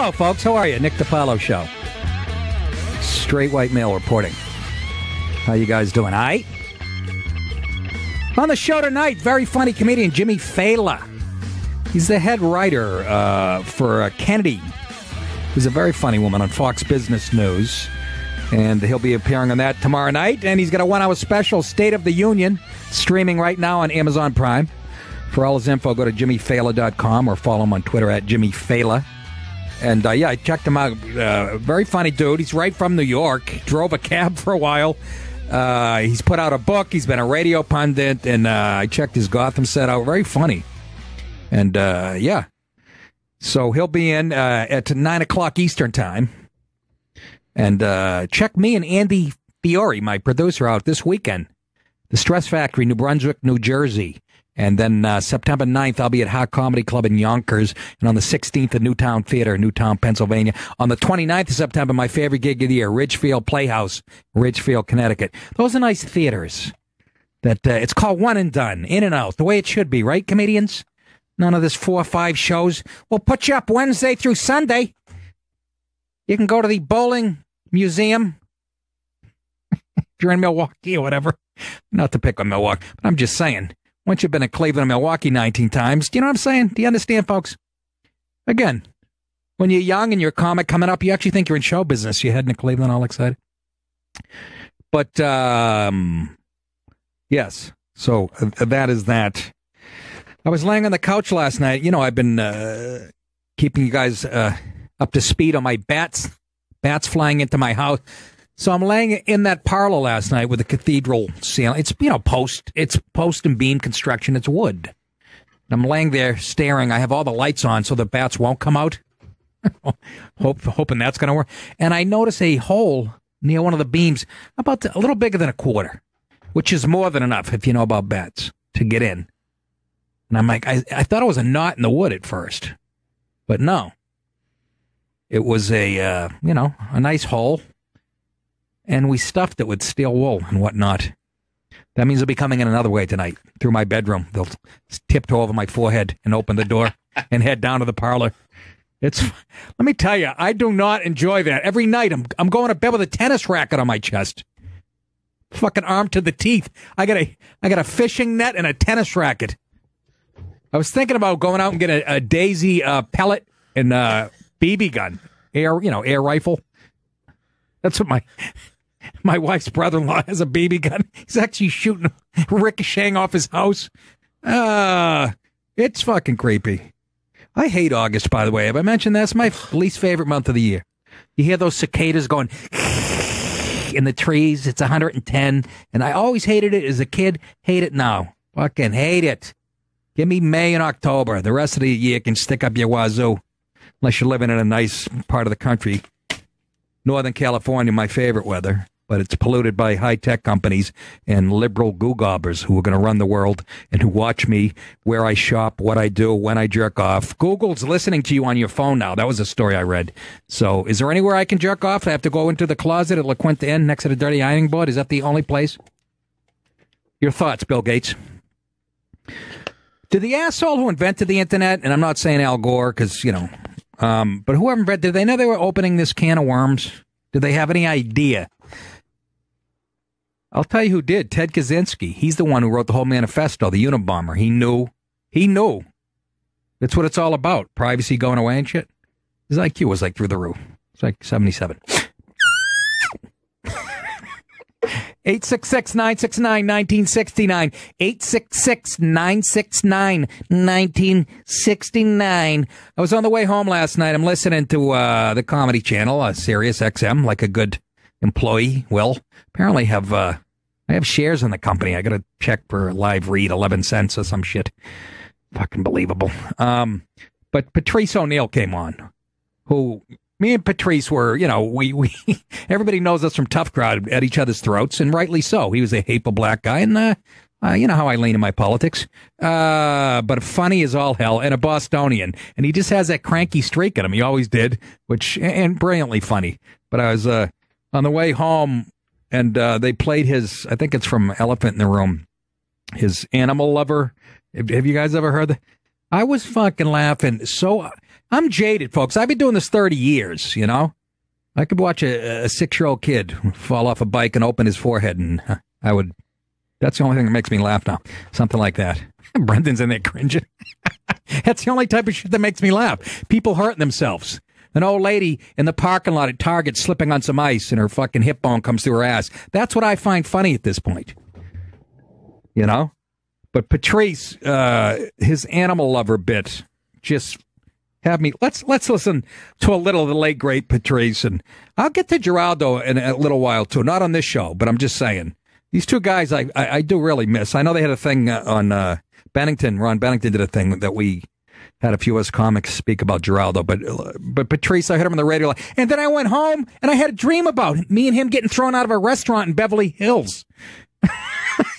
Hello, folks. How are you? Nick Dipaolo Show. Straight white male reporting. How you guys doing? All right? On the show tonight, very funny comedian Jimmy Fallon. He's the head writer for Kennedy. He's a very funny woman on Fox Business News. And he'll be appearing on that tomorrow night. And he's got a 1-hour special, State of the Union, streaming right now on Amazon Prime. For all his info, go to jimmyfallon.com or follow him on Twitter at jimmyfallon. And, yeah, I checked him out. Very funny dude. He's right from New York. Drove a cab for a while. He's put out a book. He's been a radio pundit. And I checked his Gotham set out. Very funny. And, yeah. So he'll be in at 9 o'clock Eastern Time. And check me and Andy Fiore, my producer, out this weekend. The Stress Factory, New Brunswick, New Jersey. And then September 9th, I'll be at Hot Comedy Club in Yonkers. And on the 16th at Newtown Theater, Newtown, Pennsylvania. On the 29th of September, my favorite gig of the year, Ridgefield Playhouse, Ridgefield, Connecticut. Those are nice theaters. That it's called One and Done, in and out, the way it should be, right, comedians? None of this 4 or 5 shows. We'll put you up Wednesday through Sunday. You can go to the bowling museum if you're in Milwaukee or whatever. Not to pick on Milwaukee, but I'm just saying. Once you've been in Cleveland and Milwaukee 19 times, do you know what I'm saying? Do you understand, folks? Again, when you're young and you're a comic coming up, you actually think you're in show business. You're heading to Cleveland all excited. But, yes. So that is that. I was laying on the couch last night. You know, I've been keeping you guys up to speed on my bats flying into my house. So I'm laying in that parlor last night with the cathedral ceiling. It's, you know, post and beam construction. It's wood. And I'm laying there staring. I have all the lights on so the bats won't come out. Hoping that's going to work. And I notice a hole near one of the beams about a little bigger than a quarter, which is more than enough if you know about bats to get in. And I'm like, I thought it was a knot in the wood at first, but no. It was a nice hole. And we stuffed it with steel wool and whatnot. That means they'll be coming in another way tonight through my bedroom. They'll tiptoe over my forehead and open the door and head down to the parlor. Let me tell you, I do not enjoy that. Every night I'm going to bed with a tennis racket on my chest. Fucking armed to the teeth. I got a fishing net and a tennis racket. I was thinking about going out and get a Daisy pellet and BB gun, air rifle. That's what my wife's brother-in-law has, a BB gun. He's actually shooting, ricocheting off his house. It's fucking creepy. I hate August, by the way. Have I mentioned that? It's my least favorite month of the year. You hear those cicadas going in the trees. It's 110. And I always hated it as a kid. Hate it now. Fucking hate it. Give me May and October. The rest of the year can stick up your wazoo. Unless you're living in a nice part of the country. Northern California, my favorite weather, but it's polluted by high-tech companies and liberal googobbers who are going to run the world and who watch me, where I shop, what I do, when I jerk off. Google's listening to you on your phone now. That was a story I read. So is there anywhere I can jerk off? I have to go into the closet at La Quinta Inn next to the dirty ironing board? Is that the only place? Your thoughts, Bill Gates? Did the asshole who invented the internet, and I'm not saying Al Gore because, but whoever invented, did they know they were opening this can of worms? Did they have any idea? I'll tell you who did. Ted Kaczynski. He's the one who wrote the whole manifesto, the Unabomber. He knew. That's what it's all about. Privacy going away and shit. His IQ was like through the roof. It's like 77. 866-969-1969. 866-969-1969. I was on the way home last night. I'm listening to the Comedy Channel, Sirius XM, like a good employee will. Apparently I have shares in the company. I got to check for a live read, 11 cents or some shit. Fucking believable. But Patrice O'Neill came on, who... Me and Patrice were, we everybody knows us from Tough Crowd at each other's throats, and rightly so. He was a hateful black guy, and you know how I lean in my politics. But funny as all hell, and a Bostonian, and he just has that cranky streak in him. He always did, and brilliantly funny. But I was on the way home, and they played his. I think it's from Elephant in the Room, his Animal Lover. Have you guys ever heard that? I was fucking laughing. So I'm jaded, folks. I've been doing this 30 years, you know? I could watch a 6-year-old kid fall off a bike and open his forehead, and I would... That's the only thing that makes me laugh now. Something like that. Brendan's in there cringing. That's the only type of shit that makes me laugh. People hurting themselves. An old lady in the parking lot at Target slipping on some ice and her fucking hip bone comes through her ass. That's what I find funny at this point. You know? But Patrice, his animal lover bit, just have me... Let's listen to a little of the late, great Patrice. And I'll get to Geraldo in a little while, too. Not on this show, but I'm just saying. These two guys I do really miss. I know they had a thing on Bennington. Ron Bennington did a thing that we... had a few of us comics speak about Geraldo, but Patrice, I heard him on the radio, and then I went home and I had a dream about me and him getting thrown out of a restaurant in Beverly Hills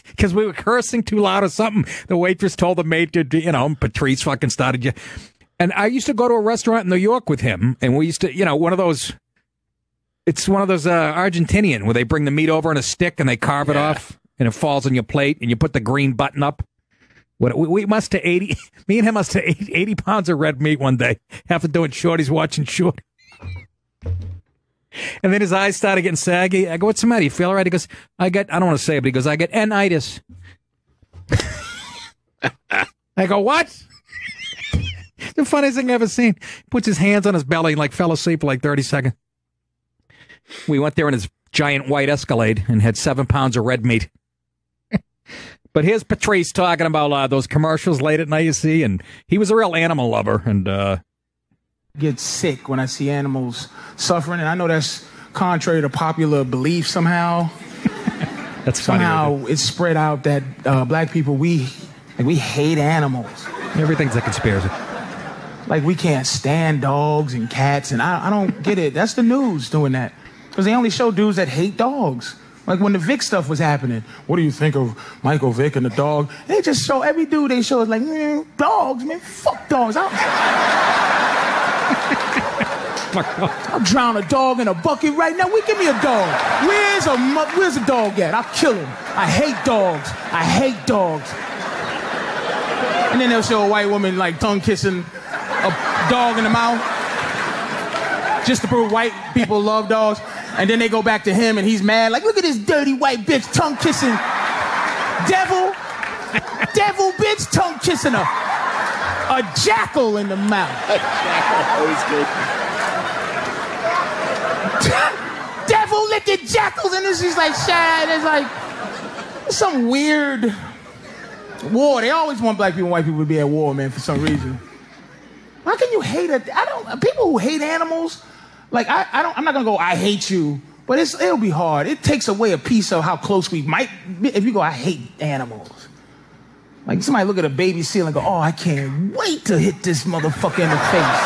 because we were cursing too loud or something. The waitress told the maid to, Patrice fucking started you. And I used to go to a restaurant in New York with him, and we used to, one of those. It's one of those Argentinian where they bring the meat over on a stick and they carve it off, and it falls on your plate, and you put the green button up. We must have 80, me and him must have 80 pounds of red meat one day after doing Shorty's watching Shorty. And then his eyes started getting saggy. I go, what's the matter? You feel all right? He goes, I don't want to say it, but he goes, I get enitis. I go, what? The funniest thing I've ever seen. He puts his hands on his belly and fell asleep for 30 seconds. We went there in his giant white Escalade and had 7 pounds of red meat. But here's Patrice talking about those commercials late at night you see, and he was a real animal lover. And get sick when I see animals suffering, and I know that's contrary to popular belief somehow. That's somehow funny, it's spread out that black people we hate animals. Everything's a conspiracy. We can't stand dogs and cats, and I don't get it. That's the news doing that because they only show dudes that hate dogs. When the Vic stuff was happening, what do you think of Michael Vick and the dog? They just show, every dude they show is dogs, man, fuck dogs. I'll drown a dog in a bucket right now. Give me a dog. Where's a dog at? I'll kill him. I hate dogs. And then they'll show a white woman tongue kissing a dog in the mouth just to prove white people love dogs. And then they go back to him, and he's mad. Look at this dirty white bitch tongue-kissing. Devil bitch tongue-kissing a jackal in the mouth. A jackal, always good. Devil licking jackals, and this is sad. It's some weird war. They always want black people and white people to be at war, man, for some reason. How can you hate people who hate animals? I'm not gonna go, I hate you, but it'll be hard. It takes away a piece of how close we might be if you go, I hate animals. Somebody look at a baby seal and go, oh, I can't wait to hit this motherfucker in the face.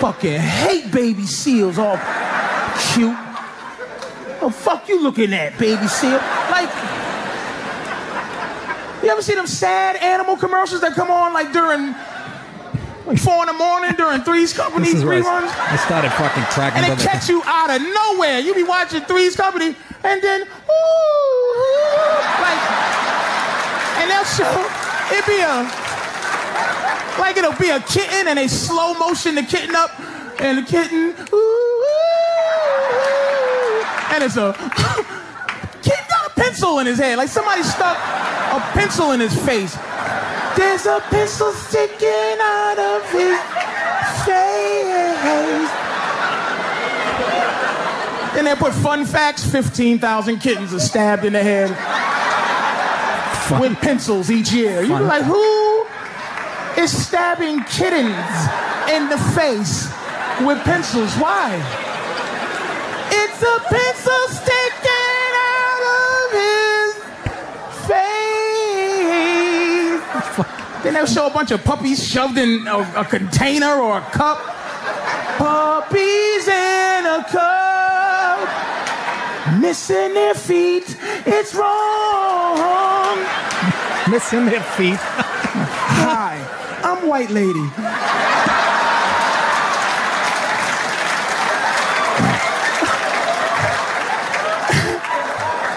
Fucking hate baby seals, all cute. Oh, fuck you looking at, baby seal? You ever see them sad animal commercials that come on during 4 a.m. during Three's Company's reruns? I started fucking cracking. And they catch you out of nowhere. You be watching Three's Company, and then and they'll show it'll be a kitten, and they slow motion the kitten up, and the kitten and it's a kid got a pencil in his head, somebody stuck a pencil in his face. There's a pencil sticking out of his face. And they put fun facts, 15,000 kittens are stabbed in the head with pencils each year. You be like, who is stabbing kittens in the face with pencils? Why? It's a pencil sticking out of his face. Then they'll show a bunch of puppies shoved in a container or a cup. Puppies in a cup, missing their feet. It's wrong. Missing their feet. Hi, I'm White Lady.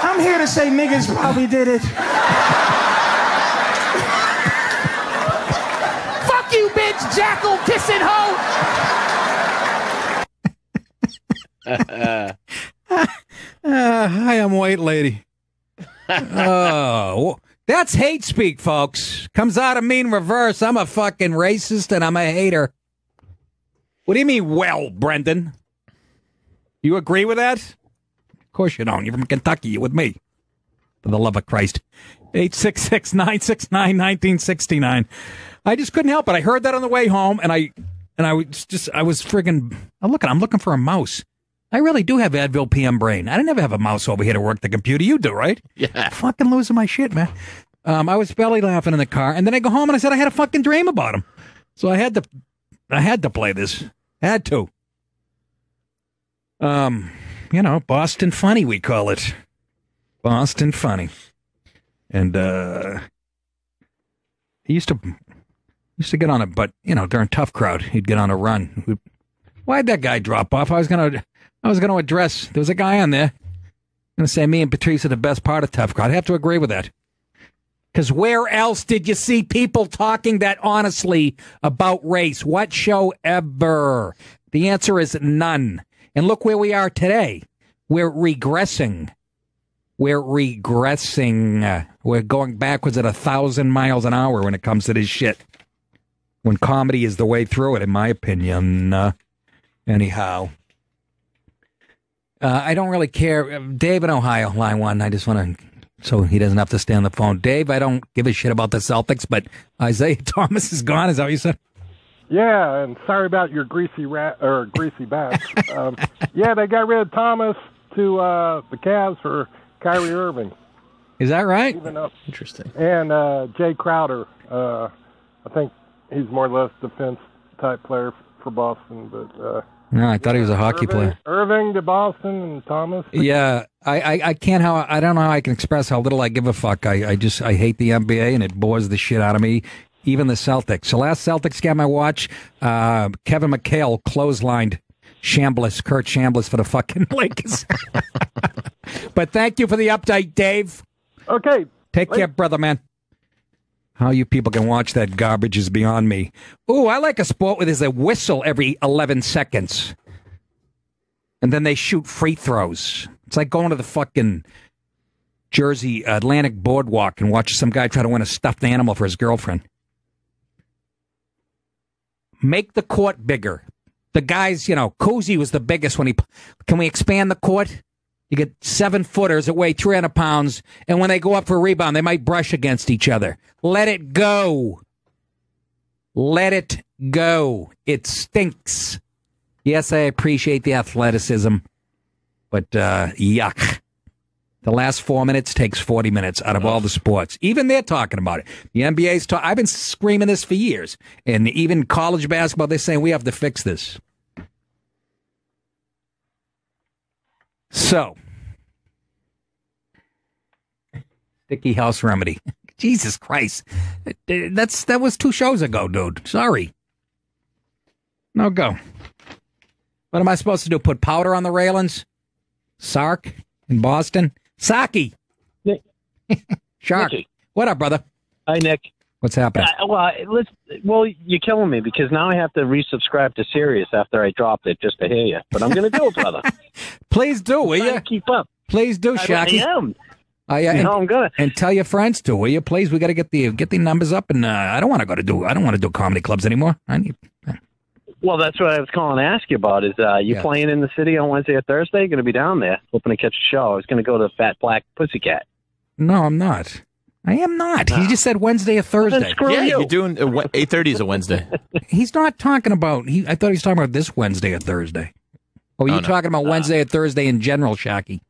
I'm here to say niggas probably did it. bitch jackal kissing hoe. Hi, I'm white lady. Oh, that's hate speak, folks. Comes out of me in reverse. I'm a fucking racist and I'm a hater. What do you mean, well, Brendan? You agree with that? Of course you don't. You're from Kentucky. You're with me. For the love of Christ. 866-969-1969. I just couldn't help it. I heard that on the way home, and I was friggin'. I'm looking for a mouse. I really do have Advil PM brain. I didn't ever have a mouse over here to work the computer. You do, right? Yeah. Fucking losing my shit, man. I was belly laughing in the car, and then I go home and I said I had a fucking dream about him. So I had to play this. Had to. Boston Funny, we call it. Boston Funny. And he used to get on but during Tough Crowd, he'd get on a run. Why'd that guy drop off? I was gonna address. There was a guy on there. I'm gonna say me and Patrice are the best part of Tough Crowd. I have to agree with that. Because where else did you see people talking that honestly about race? What show ever? The answer is none. And look where we are today. We're regressing. We're going backwards at 1,000 miles an hour when it comes to this shit. When comedy is the way through it, in my opinion. Anyhow. I don't really care. Dave in Ohio, line 1. I just want to... So he doesn't have to stay on the phone. Dave, I don't give a shit about the Celtics, but Isaiah Thomas is gone. Is that what you said? Yeah, and sorry about your greasy bats. Yeah, they got rid of Thomas to the Cavs for Kyrie Irving. Is that right? Interesting. And Jay Crowder. I think he's more or less defense-type player for Boston, but... No, I thought he was a hockey player. Irving to Boston and Thomas. Yeah, I can't I don't know how I can express how little I give a fuck. I hate the NBA and it bores the shit out of me. Even the Celtics. The last Celtics game I watched, Kevin McHale clotheslined Kurt Chambliss for the fucking Lakers. But thank you for the update, Dave. Okay. Take care, brother, man. How you people can watch that garbage is beyond me. Ooh, I like a sport where there's a whistle every 11 seconds. And then they shoot free throws. It's like going to the fucking Jersey Atlantic Boardwalk and watch some guy try to win a stuffed animal for his girlfriend. Make the court bigger. The guys, Cousy was the biggest when can we expand the court? You get 7-footers that weigh 300 pounds, and when they go up for a rebound, they might brush against each other. Let it go. Let it go. It stinks. Yes, I appreciate the athleticism, but yuck. The last 4 minutes takes 40 minutes out of all the sports. Even they're talking about it. The NBA's I've been screaming this for years. And even college basketball, they're saying we have to fix this. So, sticky house remedy. Jesus Christ. That was 2 shows ago, dude. Sorry. No go. What am I supposed to do? Put powder on the railings? Sark in Boston? Saki. Shark. Nicky. What up, brother? Hi, Nick. What's happening? Well, you're killing me because now I have to resubscribe to Sirius after I dropped it just to hear you. But I'm going to do it, brother. Please do, will you? Keep up. Please do, Shaki. I am. I'm gonna. And tell your friends to, will you? Please, we got to get the numbers up, and I don't want to do comedy clubs anymore. Well, that's what I was calling to ask you about. Is you playing in the city on Wednesday or Thursday? Going to be down there, hoping to catch a show. I was going to go to Fat Black Pussycat. No, I'm not. I am not. He just said Wednesday or Thursday. Yeah, you're doing 8:30 is a Wednesday. He's not talking about. I thought he was talking about this Wednesday or Thursday. Or are you talking about Wednesday or Thursday in general, Shaki?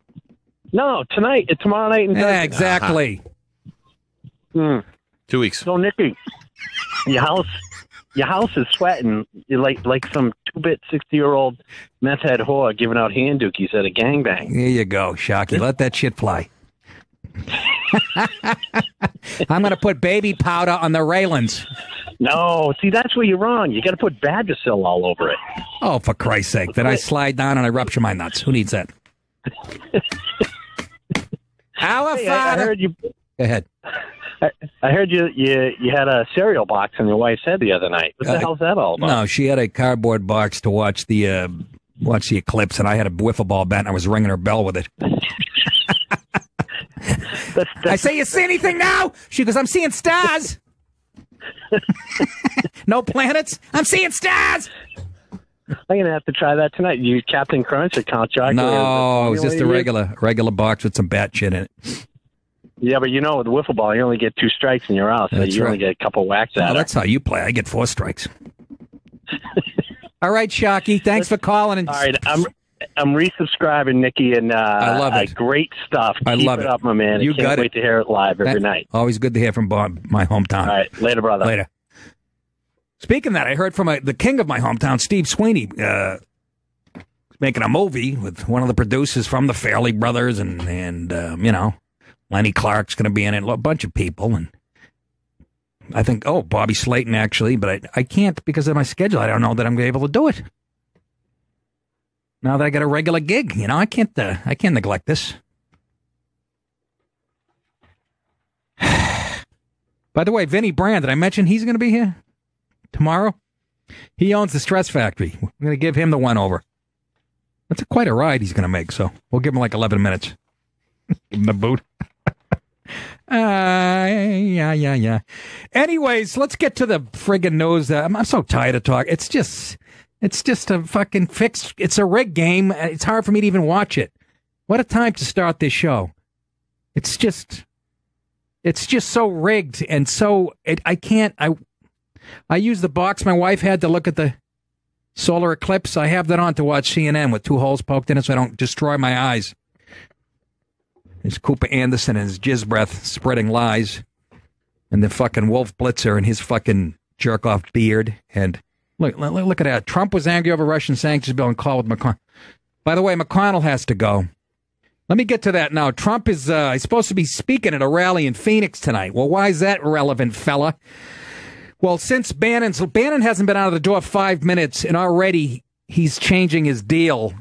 No, tomorrow night. And yeah, exactly. 2 weeks. So, Nicky, your house is sweating. You're like some 2-bit 60-year-old meth head whore giving out hand dookies at a gangbang. There you go, Shaki. Let that shit fly. I'm going to put baby powder on the railings. No, see, that's where you're wrong. You got to put Vagisil all over it. Oh, for Christ's sake. Then I slide down and I rupture my nuts. Who needs that? Our father. I heard you. Go ahead. I heard you had a cereal box on your wife's head the other night. What the hell's that all about? No, she had a cardboard box to watch the eclipse, and I had a wiffle ball bat, and I was ringing her bell with it. I say, you see anything now? She goes, I'm seeing stars. No planets? I'm seeing stars. I'm going to have to try that tonight. You Captain Crunch or Count Chocula? No, it was just a regular box with some bat shit in it. Yeah, but with the wiffle ball, you only get 2 strikes and you're out, so you only get a couple whacks at it. That's how you play. I get 4 strikes. All right, Shockey, thanks for calling. All right, I'm resubscribing, Nikki, and I love it. Great stuff. Keep it up, my man. You can't wait to hear it live every night. Always good to hear from my hometown. All right, later, brother. Later. Speaking of that, I heard from the king of my hometown, Steve Sweeney, making a movie with one of the producers from the Fairley Brothers, and Lenny Clark's going to be in it, a bunch of people, and I think, Bobby Slayton, actually, but I can't because of my schedule. I don't know that I'm able to do it. Now that I got a regular gig, I can't neglect this. By the way, Vinny Brand, did I mention he's going to be here tomorrow? He owns the Stress Factory. We're going to give him the one over. That's quite a ride he's going to make, so we'll give him like 11 minutes. Give him the boot. Yeah. Anyways, let's get to the friggin' news. I'm so tired of talking. It's just a fucking fix. It's a rig game. It's hard for me to even watch it. What a time to start this show. It's just so rigged and so I can't. I use the box my wife had to look at the solar eclipse. I have that on to watch CNN with 2 holes poked in it so I don't destroy my eyes. There's Cooper Anderson and his jizz breath spreading lies, and the fucking Wolf Blitzer and his fucking jerk-off beard. And look at that. Trump was angry over Russian sanctions bill and called with McConnell. By the way, McConnell has to go. Let me get to that now. Trump is supposed to be speaking at a rally in Phoenix tonight. Well, why is that relevant, fella? Well, since Bannon hasn't been out of the door 5 minutes, and already he's changing his deal.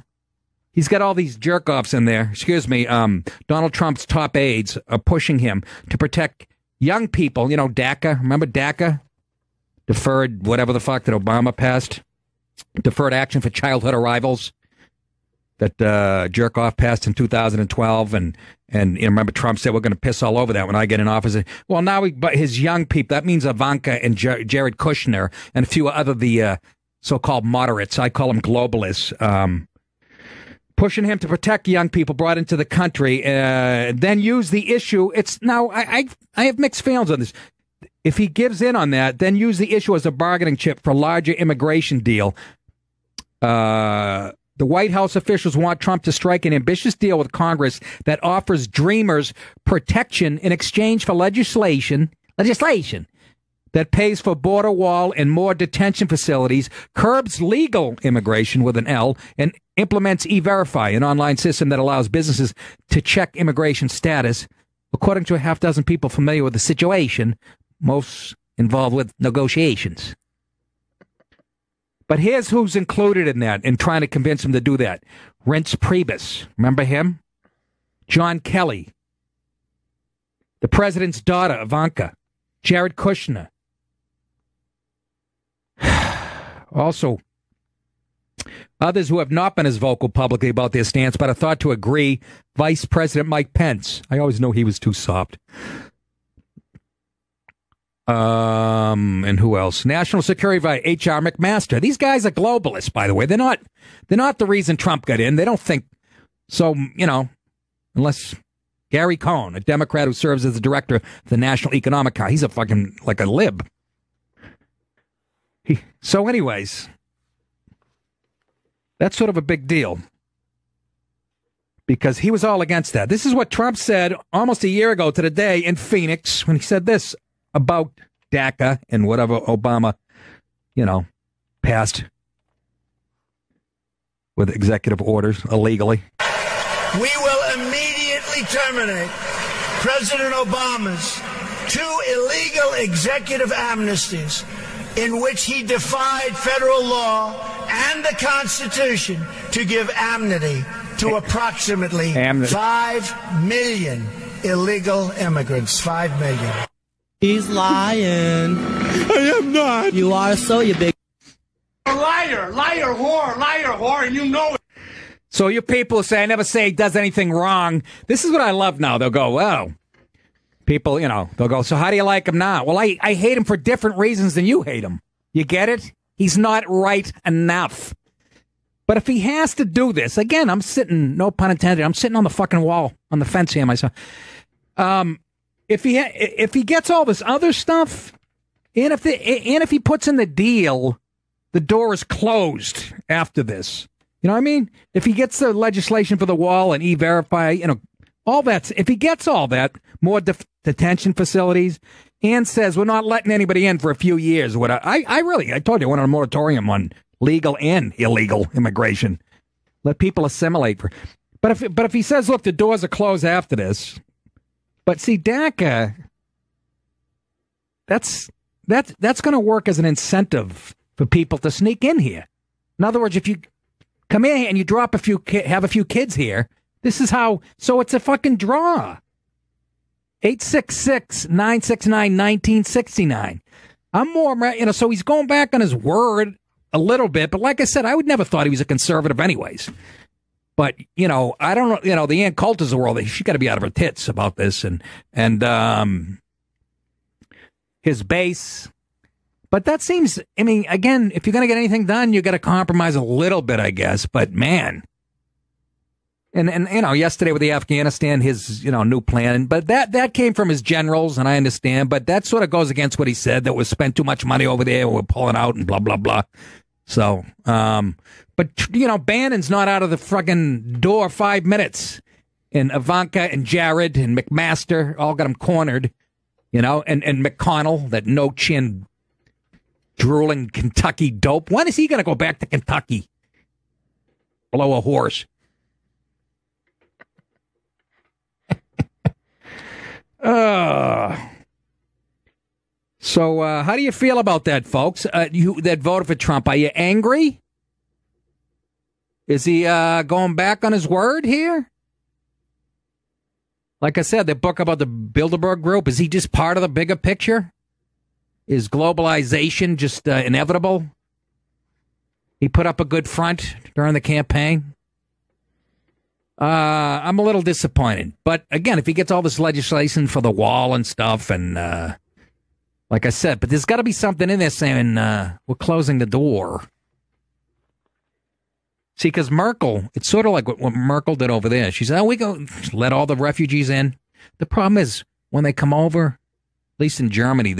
He's got all these jerk-offs in there. Excuse me. Donald Trump's top aides are pushing him to protect young people. DACA. Remember DACA? Deferred whatever the fuck that Obama passed. Deferred Action for Childhood Arrivals that jerk-off passed in 2012. And remember Trump said we're going to piss all over that when I get in office. Well, now but his young people, that means Ivanka and Jared Kushner and a few other the so-called moderates. I call them globalists. Pushing him to protect young people brought into the country, then use the issue. It's now I have mixed feelings on this. If he gives in on that, then use the issue as a bargaining chip for a larger immigration deal. The White House officials want Trump to strike an ambitious deal with Congress that offers dreamers protection in exchange for legislation that pays for border wall and more detention facilities, curbs legal immigration with an L, and implements E-Verify, an online system that allows businesses to check immigration status. According to a half dozen people familiar with the situation, most involved with negotiations. But here's who's included in that and trying to convince him to do that. Reince Priebus, remember him? John Kelly, the president's daughter, Ivanka, Jared Kushner. Also, others who have not been as vocal publicly about their stance but are thought to agree, Vice President Mike Pence. I always know he was too soft. And who else? National Security Advisor H.R. McMaster. These guys are globalists, by the way. They're not the reason Trump got in. They don't think so, unless Gary Cohn, a Democrat who serves as the director of the National Economic Council. He's a fucking like a lib. So anyways, that's sort of a big deal because he was all against that. This is what Trump said almost a year ago to the day in Phoenix when he said this about DACA and whatever Obama, passed with executive orders illegally. We will immediately terminate President Obama's 2 illegal executive amnesties in which he defied federal law and the Constitution to give amnesty to approximately 5 million illegal immigrants. 5 million. He's lying. I am not. You are so, you big... A liar, whore, and you know it. So you people say, I never say he does anything wrong. This is what I love now. They'll go, well, people, they'll go, so how do you like him now? Well, I hate him for different reasons than you hate him. You get it? He's not right enough. But if he has to do this, again, I'm sitting, no pun intended, I'm sitting on the fucking wall, on the fence here myself. If he gets all this other stuff, and if he puts in the deal, the door is closed after this. You know what I mean? If he gets the legislation for the wall and E-Verify, all that, if he gets all that, more detention facilities, and says we're not letting anybody in for a few years. I told you I wanted a moratorium on legal and illegal immigration. Let people assimilate. But if he says, look, the doors are closed after this. But see, DACA, that's going to work as an incentive for people to sneak in here. In other words, if you come in and you drop have a few kids here, this is how. So it's a fucking draw. 866-969-1969. I'm more, so he's going back on his word a little bit, but like I said, I would never thought he was a conservative anyways. But, I don't know, the Ann Coulters of the world, she got to be out of her tits about this and his base. But that seems, again, if you're going to get anything done, you got to compromise a little bit, I guess. But man, and yesterday with the Afghanistan, his, new plan, but that came from his generals, and I understand, but that sort of goes against what he said, that we spent too much money over there, we're pulling out and blah, blah, blah. So, but, Bannon's not out of the fucking door 5 minutes. And Ivanka and Jared and McMaster all got him cornered, and McConnell, that no-chin, drooling Kentucky dope. When is he going to go back to Kentucky? Blow a horse. So, how do you feel about that, folks? That voted for Trump, are you angry? Is he going back on his word here? Like I said, the book about the Bilderberg Group, is he just part of the bigger picture? Is globalization just inevitable? He put up a good front during the campaign. I'm a little disappointed. But again, if he gets all this legislation for the wall and stuff, and like I said, but there's got to be something in there saying we're closing the door. See, because Merkel, it's sort of like what Merkel did over there. She said, we go let all the refugees in. The problem is when they come over, at least in Germany,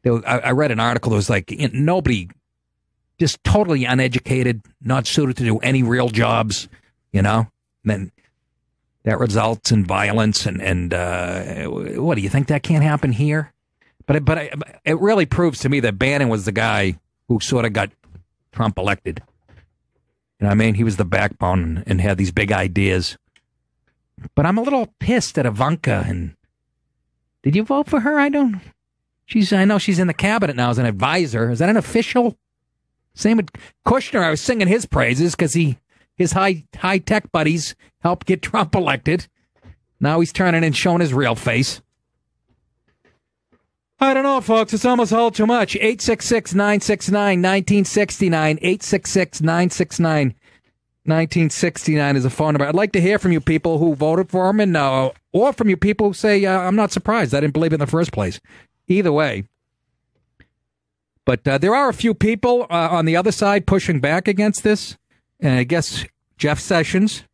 I read an article that was like nobody, just totally uneducated, not suited to do any real jobs, and then that results in violence and what, do you think that can't happen here? But it really proves to me that Bannon was the guy who sort of got Trump elected. You know what I mean? He was the backbone and had these big ideas. But I'm a little pissed at Ivanka. And did you vote for her? I know she's in the cabinet now as an advisor. Is that an official? Same with Kushner. I was singing his praises because his high tech buddies helped get Trump elected. Now he's turning and showing his real face. I don't know, folks. It's almost all too much. 866-969-1969. 866-969-1969 is a phone number. I'd like to hear from you people who voted for him, or from you people who say, I'm not surprised. I didn't believe it in the first place. Either way. But there are a few people on the other side pushing back against this. And I guess Jeff Sessions,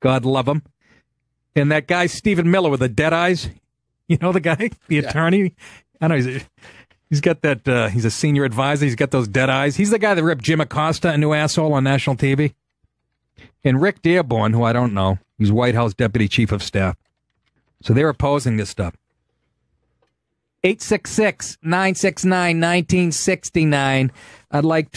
God love him, and that guy Stephen Miller with the dead eyes. You know the guy, the attorney? I know he's got that, he's a senior advisor. He's got those dead eyes. He's the guy that ripped Jim Acosta a new asshole on national TV. And Rick Dearborn, who I don't know, he's White House Deputy Chief of Staff. So they're opposing this stuff. 866-969-1969. I'd like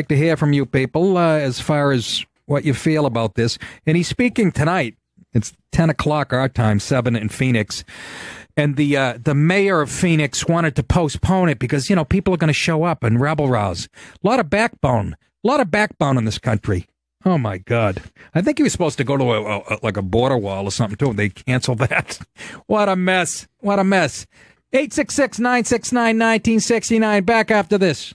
to hear from you people as far as what you feel about this. And he's speaking tonight. It's 10 o'clock our time, 7 in Phoenix. And the mayor of Phoenix wanted to postpone it because, people are going to show up and rebel rouse. A lot of backbone in this country. Oh, my God. I think he was supposed to go to like a border wall or something, too. They canceled that. What a mess. What a mess. 866-969-1969. Back after this.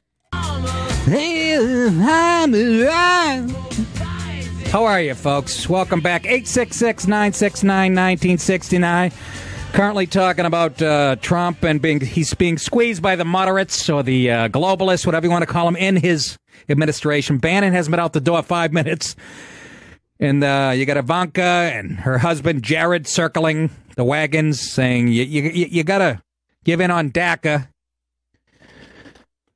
How are you, folks? Welcome back. 866-969-1969. Currently talking about Trump and he's being squeezed by the moderates or the globalists, whatever you want to call them, in his administration. Bannon hasn't been out the door 5 minutes. And you got Ivanka and her husband, Jared, circling the wagons, saying, you got to give in on DACA.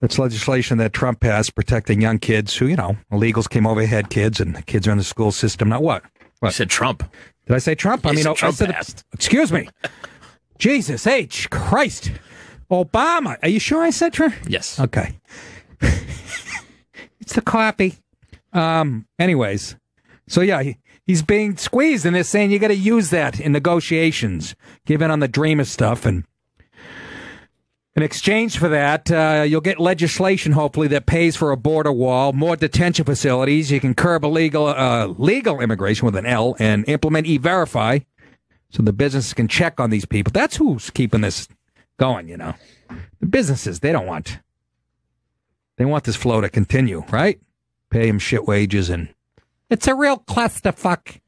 That's legislation that Trump passed protecting young kids who, illegals came over, had kids, and the kids are in the school system. Now, what? You said Trump. Did I say Trump? I said Trump passed. Excuse me. Jesus H. Christ. Obama. Are you sure I said Trump? Yes. Okay. It's the coffee. Anyways. So, yeah, he's being squeezed, and they're saying you got to use that in negotiations. Give in on the Dreamer stuff, and in exchange for that, you'll get legislation, hopefully, that pays for a border wall, more detention facilities. You can curb illegal legal immigration with an L and implement E-Verify so the businesses can check on these people. That's who's keeping this going, The businesses, they want this flow to continue, right? Pay them shit wages, and it's a real clusterfuck.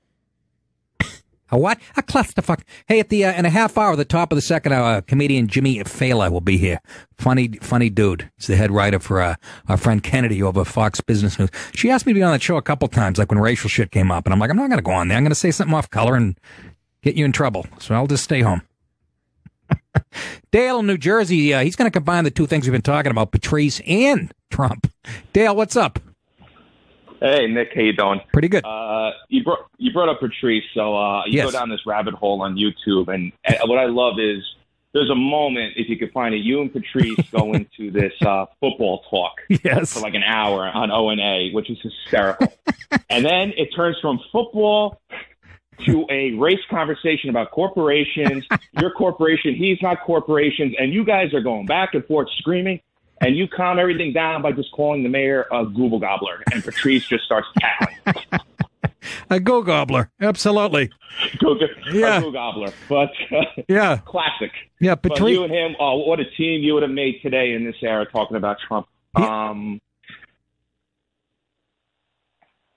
A what? A clusterfuck. Hey, at the in a half hour, the top of the second hour, comedian Jimmy Fallon will be here. Funny dude. He's the head writer for our friend Kennedy over Fox Business News. She asked me to be on that show a couple times, like when racial shit came up, and I'm like, I'm not going to go on there. I'm going to say something off color and get you in trouble. So I'll just stay home. Dale in New Jersey, he's going to combine the two things we've been talking about, Patrice and Trump. Dale, what's up? Hey, Nick, how you doing? Pretty good. You brought up Patrice, so you go down this rabbit hole on YouTube, and what I love is there's a moment, if you could find it, you and Patrice go into this football talk for like an hour on O&A, which is hysterical. And then it turns from football to a race conversation about corporations, your corporation, he's not corporations, and you guys are going back and forth screaming. And you calm everything down by just calling the mayor a Google gobbler, and Patrice just starts cackling. A Go Gobbler, absolutely. A Go Gobbler, but classic. Yeah, Patrice. But you and him, what a team you would have made today in this era talking about Trump.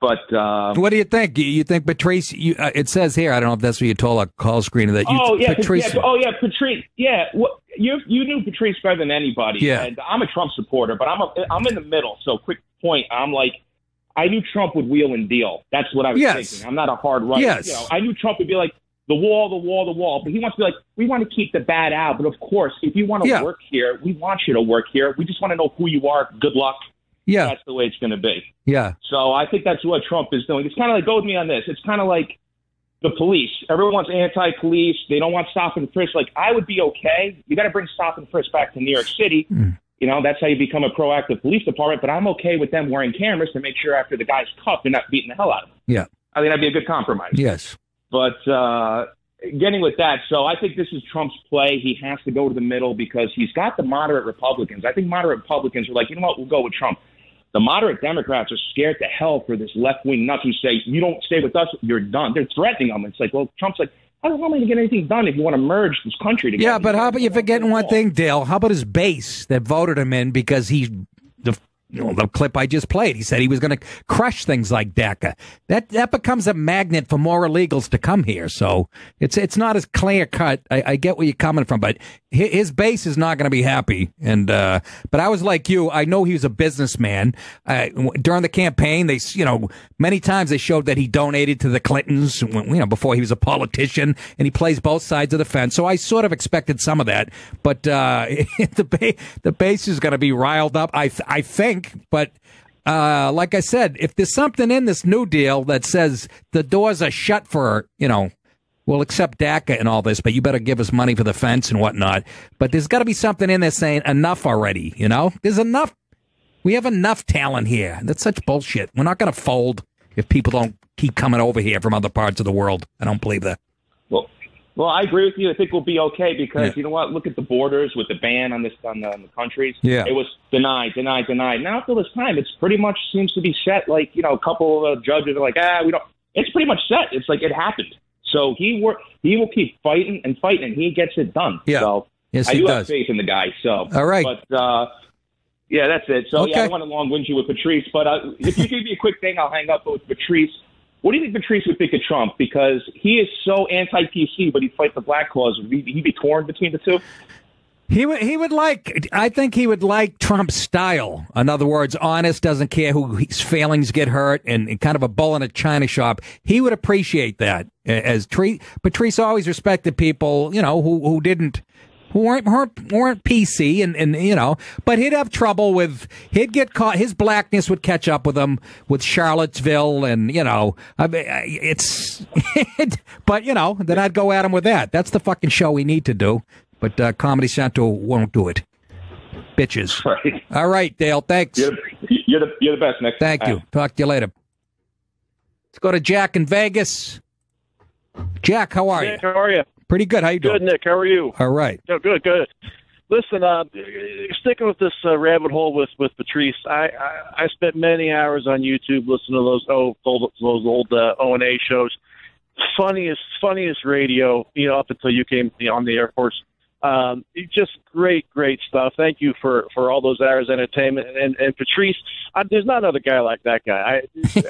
But what do you think? You think Patrice? It says here, I don't know if that's what you told our call screener that you. Patrice. Patrice. Yeah, you knew Patrice better than anybody. Yeah, and I'm a Trump supporter, but I'm in the middle. So quick point, I'm like, I knew Trump would wheel and deal. That's what I was thinking. I'm not a hard right. Yes. I knew Trump would be like the wall, but he wants to be like, we want to keep the bad out, but of course, if you want to work here, we want you to work here. We just want to know who you are. Good luck. Yeah. That's the way it's going to be. Yeah. So I think that's what Trump is doing. It's kind of like, go with me on this. It's kind of like the police. Everyone's anti-police. They don't want stop and frisk. Like, I would be okay. You got to bring stop and frisk back to New York City. That's how you become a proactive police department. But I'm okay with them wearing cameras to make sure after the guy's cuffed, they're not beating the hell out of him. Yeah. I think that'd be a good compromise. Yes. But getting with that, so I think this is Trump's play. He has to go to the middle because he's got the moderate Republicans. I think moderate Republicans are like, you know what, we'll go with Trump. The moderate Democrats are scared to hell for this left-wing nuts who say, you don't stay with us, you're done. They're threatening them. It's like, well, Trump's like, I don't know how to get anything done if you want to merge this country together. Yeah, but how about you forgetting one thing, Dale? How about his base that voted him in because he's the clip I just played. He said he was going to crush things like DACA. That becomes a magnet for more illegals to come here. So it's not as clear cut. I get where you're coming from, but his base is not going to be happy. And but I was like you. I know he was a businessman. During the campaign, many times they showed that he donated to the Clintons. Before he was a politician, and he plays both sides of the fence. So I sort of expected some of that. But the base is going to be riled up. I think. But like I said, if there's something in this New Deal that says the doors are shut for, we'll accept DACA and all this, but you better give us money for the fence and whatnot. But there's got to be something in there saying enough already, There's enough. We have enough talent here. That's such bullshit. We're not going to fold if people don't keep coming over here from other parts of the world. I don't believe that. Well, I agree with you. I think we'll be okay because you know what? Look at the borders with the ban on the countries. Yeah. It was denied. Now until this time, it's pretty much seems to be set. Like, a couple of judges are like, we don't. It's pretty much set. It's like it happened. So he will keep fighting, and he gets it done. Yeah. So yes, I he do does. have faith in the guy. So all right. But yeah, that's it. So okay. I don't want to long-wind you with Patrice, but if you give me a quick thing, I'll hang up with Patrice. What do you think Patrice would think of Trump? Because he is so anti-PC, but he fights the black cause. Would he be torn between the two? I think he would like Trump's style. In other words, honest, doesn't care who his feelings get hurt, and kind of a bull in a china shop. He would appreciate that. As Patrice always respected people, who weren't PC and but he'd have trouble he'd get caught. His blackness would catch up with him with Charlottesville and, but then I'd go at him with that. That's the fucking show we need to do. But Comedy Central won't do it. Bitches. Right. All right, Dale. Thanks. You're the best, Nick. Thank you. Talk to you later. Let's go to Jack in Vegas. Jack, how are you? Nick, how are you? Pretty good. How you doing? Good, Nick. How are you? All right. Oh, good. Listen, sticking with this rabbit hole with Patrice, I spent many hours on YouTube listening to those old O&A shows. Funniest radio, up until you came on the air, of course. Just great stuff. Thank you for all those hours of entertainment. And Patrice, there's not another guy like that guy.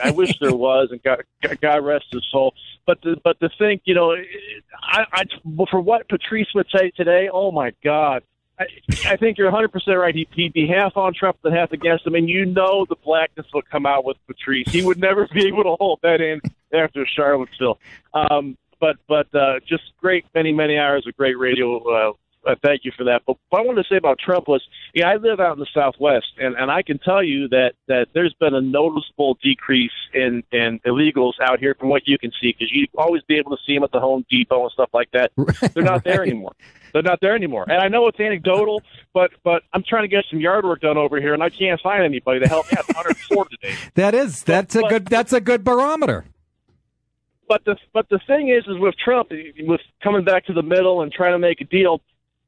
I wish there was, and God rest his soul. But to think, for what Patrice would say today, oh my God. I think you're 100% right. He'd be half on Trump and half against him, and the blackness will come out with Patrice. He would never be able to hold that in after Charlottesville. But just great, many hours of great radio. Thank you for that. But what I wanted to say about Trump was, I live out in the Southwest, and I can tell you that there's been a noticeable decrease in illegals out here from what you can see, because you always be able to see them at the Home Depot and stuff like that. They're not there anymore. They're not there anymore. And I know it's anecdotal, but I'm trying to get some yard work done over here, and I can't find anybody to help me out. 104 today. That's a good barometer. But the thing is with Trump, with coming back to the middle and trying to make a deal,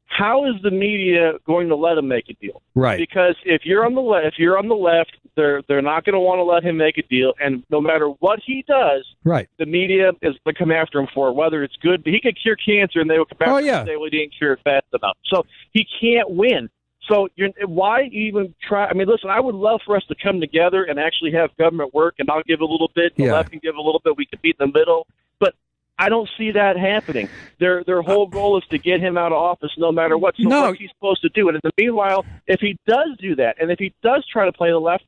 how is the media going to let him make a deal? Right. Because if you're on the left, they're not going to want to let him make a deal, and no matter what he does, right, the media is going to come after him for it, whether it's good. He could cure cancer, and they will come after him and say, well, he didn't cure it fast enough. So he can't win. So why even try? I mean, listen, I would love for us to come together and actually have government work, and I'll give a little bit, the left can give a little bit, we could be in the middle. But I don't see that happening. Their whole goal is to get him out of office no matter what. So what's he supposed to do? And in the meanwhile, if he does do that, and if he does try to play the left,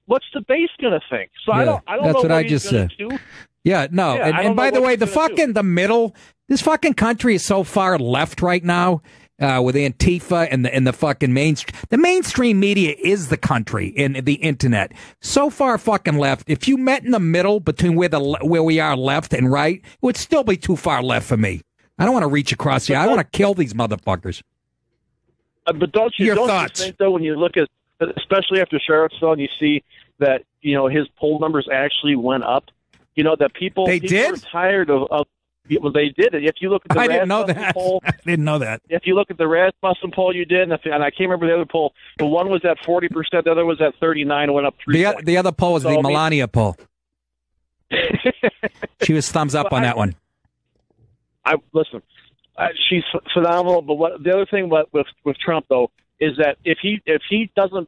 what's the base going to think? So I don't that's know what I he's just gonna said. do. Yeah, no. Yeah, and by the way, the middle, this fucking country is so far left right now. With Antifa and the fucking mainstream media is the country and the internet. So far fucking left. If you met in the middle between where we are left and right, it would still be too far left for me. I don't want to reach across here. I want to kill these motherfuckers. But don't you think, though, when you look at, especially after Charlottesville, and you see that, his poll numbers actually went up, that people are tired of well, they did it. If you look at the Rasmussen poll, I didn't know that. If you look at the Rasmussen poll you did, and I can't remember the other poll, but one was at 40%, the other was at 39%, and went up 3 points. The other poll was the Melania poll. She was thumbs up on that one. Listen, she's phenomenal. But the other thing with Trump though is that if he doesn't.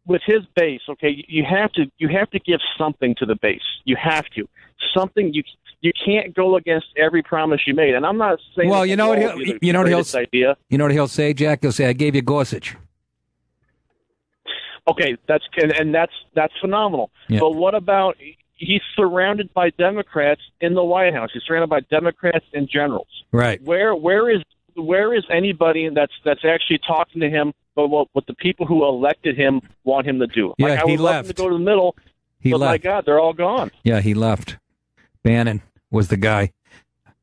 With his base, okay, you have to give something to the base. You have to something. You can't go against every promise you made. And I'm not saying. Well, you know what he'll say, Jack. He'll say, "I gave you Gorsuch." Okay, that's phenomenal. Yeah. But what about? He's surrounded by Democrats in the White House. He's surrounded by Democrats and generals. Right. Where is anybody that's actually talking to him? But what the people who elected him want him to do. Yeah, I would love him to go to the middle, but my God, they're all gone. Yeah, he left. Bannon was the guy.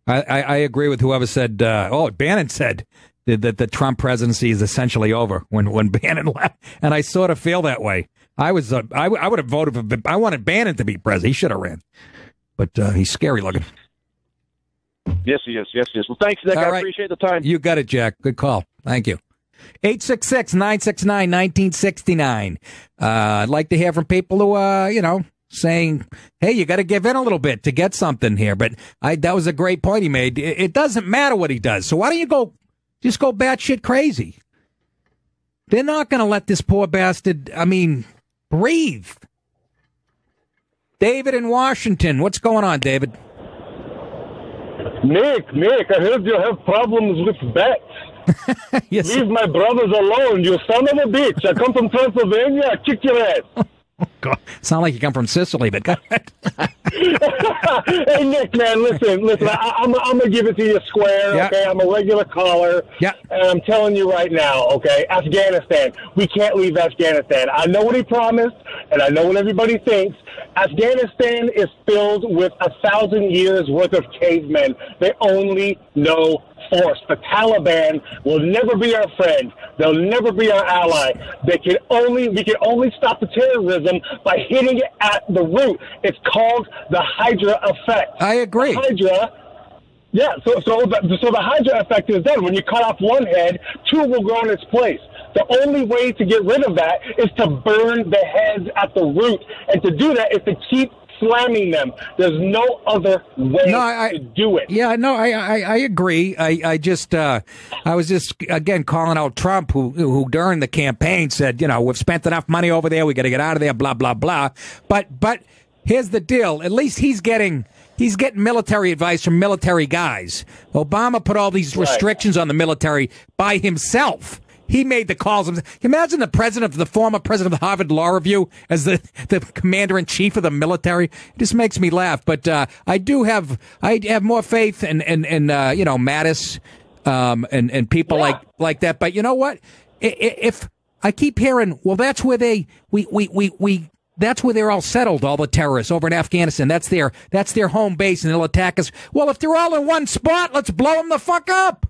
I agree with whoever said, Bannon said that the Trump presidency is essentially over when Bannon left. And I sort of feel that way. I would have voted for, I wanted Bannon to be president. He should have ran. But he's scary looking. Yes, he is. Yes, he is. Well, thanks, Nick. All I right. appreciate the time. You got it, Jack. Good call. Thank you. 866-969-1969. I'd like to hear from people who, saying, hey, you got to give in a little bit to get something here. But that was a great point he made. It doesn't matter what he does. So why don't you just go batshit crazy? They're not going to let this poor bastard, breathe. David in Washington. What's going on, David? Nick, I heard you have problems with bats. Yes. Leave my brothers alone, you son of a bitch. I come from Pennsylvania, I kick your ass. God. Sound like you come from Sicily, but go ahead. Hey, Nick, man, listen. I'm going to give it to you square, yeah. Okay? I'm a regular caller. Yeah. And I'm telling you right now, okay, Afghanistan. We can't leave Afghanistan. I know what he promised, and I know what everybody thinks. Afghanistan is filled with 1,000 years worth of cavemen. They only know force. The Taliban will never be our friend. They'll never be our ally. We can only stop the terrorism by hitting it at the root. It's called the Hydra effect. I agree. Hydra. Yeah, so the Hydra effect is done. When you cut off one head, two will grow in its place. The only way to get rid of that is to burn the heads at the root. And to do that is to keep slamming them. There's no other way to do it. Yeah, no, I agree. I was just again calling out Trump, who during the campaign said, we've spent enough money over there, we got to get out of there, blah blah blah. But here's the deal. At least he's getting military advice from military guys. Obama put all these restrictions on the military by himself. He made the calls. Imagine the former president of the Harvard Law Review as the commander-in-chief of the military. It just makes me laugh. But I have more faith in Mattis and people like that. But you know what? If I keep hearing, well, that's where that's where they're all settled, all the terrorists over in Afghanistan. That's their home base, and they'll attack us. Well, if they're all in one spot, let's blow them the fuck up.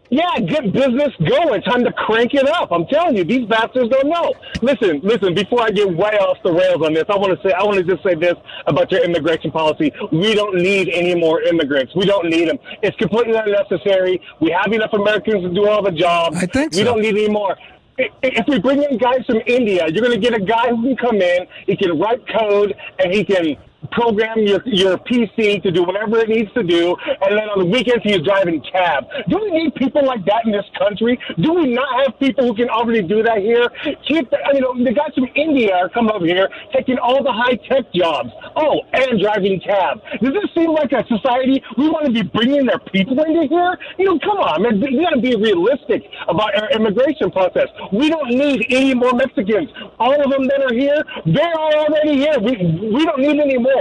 Yeah, get business going. Time to crank it up. I'm telling you, these bastards don't know. Listen, before I get way off the rails on this, I want to just say this about your immigration policy. We don't need any more immigrants. We don't need them. It's completely unnecessary. We have enough Americans to do all the jobs. I think so. We don't need any more. If we bring in guys from India, you're going to get a guy who can come in, he can write code, and he can program your PC to do whatever it needs to do, and then on the weekends he's driving cab. Do we need people like that in this country? Do we not have people who can already do that here? The guys from India are coming over here taking all the high-tech jobs. Oh, and driving cab. Does this seem like a society we want to be bringing their people into here? Come on, man. We got to be realistic about our immigration process. We don't need any more Mexicans. All of them that are here, they're already here. We don't need any more.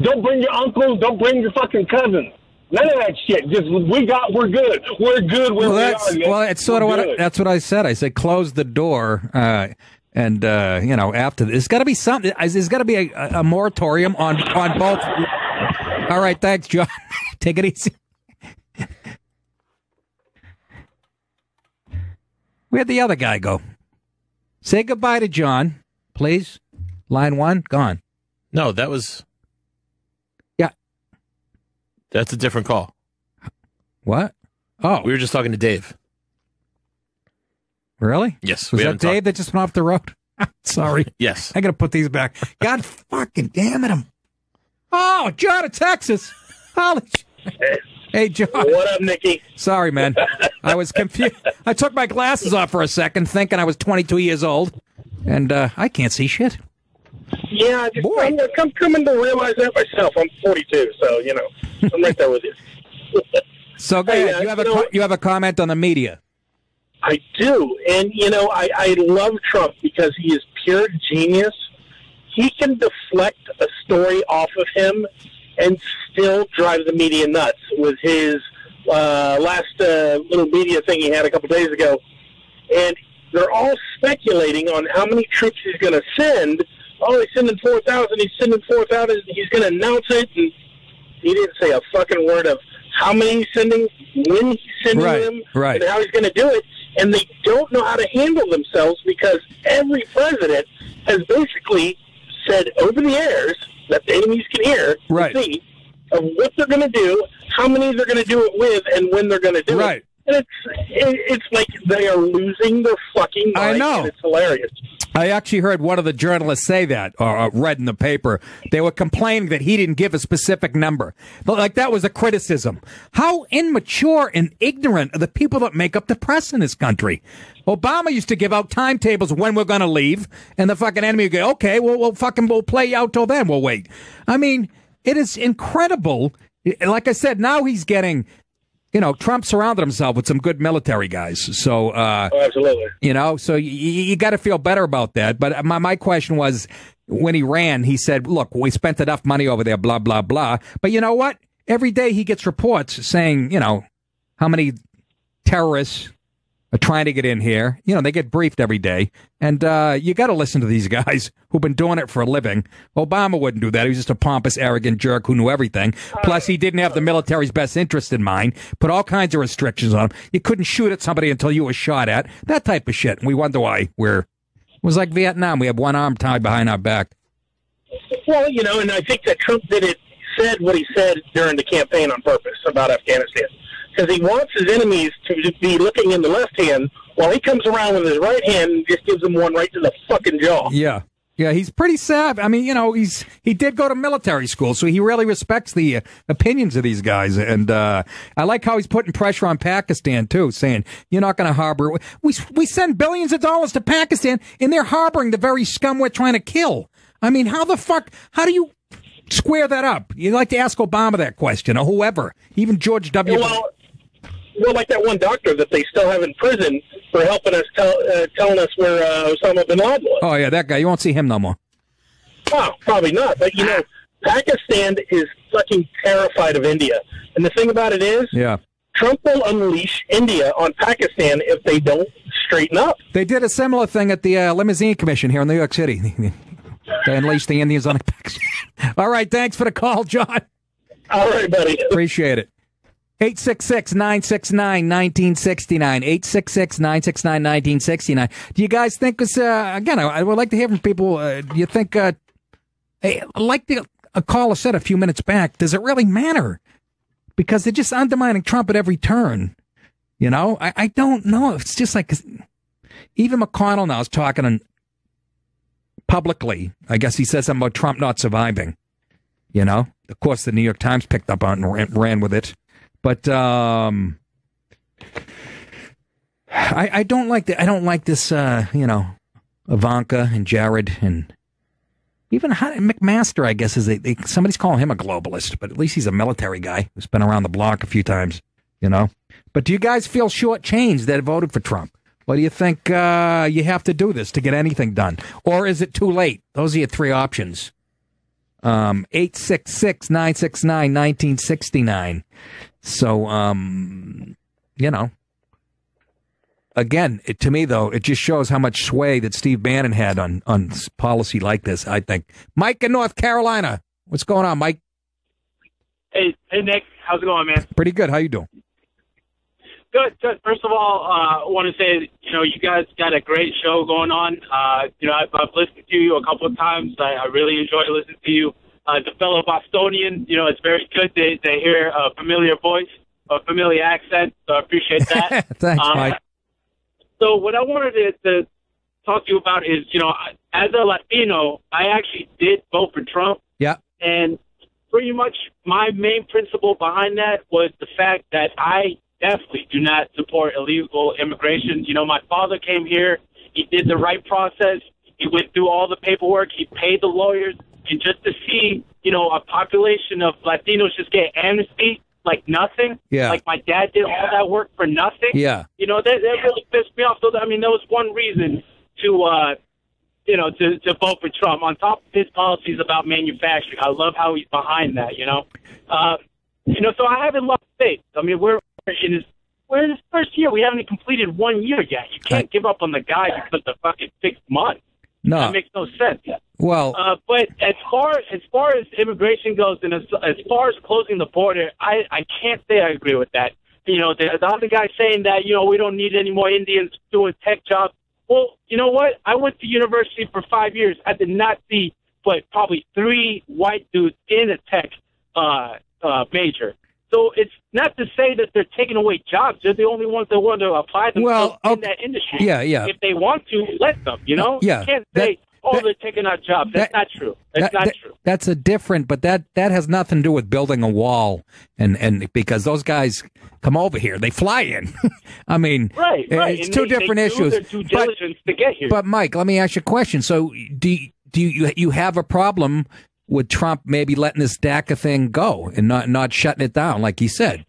Don't bring your uncles. Don't bring your fucking cousins. None of that shit. Just we're good. We're good where we are. Well, it's sort of that's what I said. I said close the door. And after this, there's got to be something. There's got to be a moratorium on both. All right, thanks, John. Take it easy. Where'd the other guy go? Say goodbye to John, please. Line 1, gone. No, that was... Yeah. That's a different call. What? Oh. We were just talking to Dave. Really? Yes. Was that Dave that just went off the road? Sorry. Yes. I got to put these back. God fucking damn it. Oh, John of Texas. Holy shit. Hey, John. What up, Nicky? Sorry, man. I was confused. I took my glasses off for a second, thinking I was 22 years old, and I can't see shit. Yeah, I'm coming to realize that myself. I'm 42, so, I'm right there with you. So, go ahead. You have a comment on the media. I do, and, I love Trump because he is pure genius. He can deflect a story off of him and still drive the media nuts with his last little media thing he had a couple days ago. And they're all speculating on how many troops he's going to send. Oh, he's sending 4,000. He's sending 4,000. He's going to announce it. And he didn't say a fucking word of how many he's sending, when he's sending them, and how he's going to do it. And they don't know how to handle themselves because every president has basically said over the airs that the enemies can hear and see of what they're going to do, how many they're going to do it with, and when they're going to do it. And it's like they are losing their fucking mind. I know. And it's hilarious. I actually heard one of the journalists say that, or read in the paper. They were complaining that he didn't give a specific number. Like that was a criticism. How immature and ignorant are the people that make up the press in this country? Obama used to give out timetables when we're going to leave, and the fucking enemy would go, okay, we'll play out till then. We'll wait. I mean, it is incredible. Like I said, now he's getting... Trump surrounded himself with some good military guys. So, absolutely. So you got to feel better about that. But my question was, when he ran, he said, look, we spent enough money over there, blah, blah, blah. But you know what? Every day he gets reports saying, how many terrorists are trying to get in here. They get briefed every day. And you got to listen to these guys who've been doing it for a living. Obama wouldn't do that. He was just a pompous, arrogant jerk who knew everything. Plus, he didn't have the military's best interest in mind. Put all kinds of restrictions on him. You couldn't shoot at somebody until you were shot at. That type of shit. And we wonder why it was like Vietnam. We have one arm tied behind our back. Well, and I think that Trump said what he said during the campaign on purpose about Afghanistan. Because he wants his enemies to be looking in the left hand while he comes around with his right hand and just gives them one right to the fucking jaw. Yeah. Yeah, he's pretty savvy. I mean, he did go to military school, so he really respects the opinions of these guys. And I like how he's putting pressure on Pakistan, too, saying, you're not going to harbor. We send billions of dollars to Pakistan, and they're harboring the very scum we're trying to kill. I mean, how do you square that up? You'd like to ask Obama that question, or whoever, even George W. Well, like that one doctor that they still have in prison for helping us telling us where Osama bin Laden was. Oh, yeah, that guy. You won't see him no more. Oh, probably not. But, Pakistan is fucking terrified of India. And the thing about it is, Trump will unleash India on Pakistan if they don't straighten up. They did a similar thing at the Limousine Commission here in New York City. They unleashed the Indians on Pakistan. All right, thanks for the call, John. All right, buddy. Appreciate it. 866-969-1969. 866-969-1969. Do you guys think this, again, I would like to hear from people, do you think, like a caller said a few minutes back, does it really matter? Because they're just undermining Trump at every turn. I don't know. It's just like, even McConnell now is talking publicly. I guess he said something about Trump not surviving. Of course, the New York Times picked up on it and ran with it. But I don't like that. I don't like this. Ivanka and Jared and even McMaster. I guess somebody's calling him a globalist, but at least he's a military guy who's been around the block a few times. But do you guys feel shortchanged that voted for Trump? Or do you think you have to do this to get anything done, or is it too late? Those are your three options. 866-969-1969. So, again, to me, though, it just shows how much sway that Steve Bannon had on policy like this, I think. Mike in North Carolina. What's going on, Mike? Hey, Nick. How's it going, man? Pretty good. How you doing? Good. First of all, I want to say, you guys got a great show going on. I've listened to you a couple of times. I really enjoy listening to you. The fellow Bostonian, it's very good to hear a familiar voice, a familiar accent. So I appreciate that. Thanks, Mike. So what I wanted to talk to you about is, as a Latino, I actually did vote for Trump. Yeah. And pretty much my main principle behind that was the fact that I definitely do not support illegal immigration. My father came here. He did the right process. He went through all the paperwork. He paid the lawyers. And just to see, a population of Latinos just get amnesty like nothing. Yeah. Like my dad did all that work for nothing. Yeah. That really pissed me off. So, that was one reason to vote for Trump. On top of his policies about manufacturing, I love how he's behind that, so I haven't lost faith. I mean, we're in his first year. We haven't completed 1 year yet. You can't give up on the guy because of fucking 6 months. No. That makes no sense. Well, but as far as immigration goes, and as far as closing the border, I can't say I agree with that. The other guy saying that we don't need any more Indians doing tech jobs. Well, you know what? I went to university for 5 years. I did not see probably 3 white dudes in a tech major. So it's not to say that they're taking away jobs. They're the only ones that want to apply themselves in that industry. Yeah, yeah. If they want to, let them, you know? Yeah. You can't say, they're taking our jobs. That's not true. That's not true. That's a different, but that has nothing to do with building a wall. And because those guys come over here, they fly in. I mean, right. It's and two different issues. Their due diligence to get here. But Mike, let me ask you a question. So do you have a problem with Trump maybe letting this DACA thing go and not shutting it down, like he said?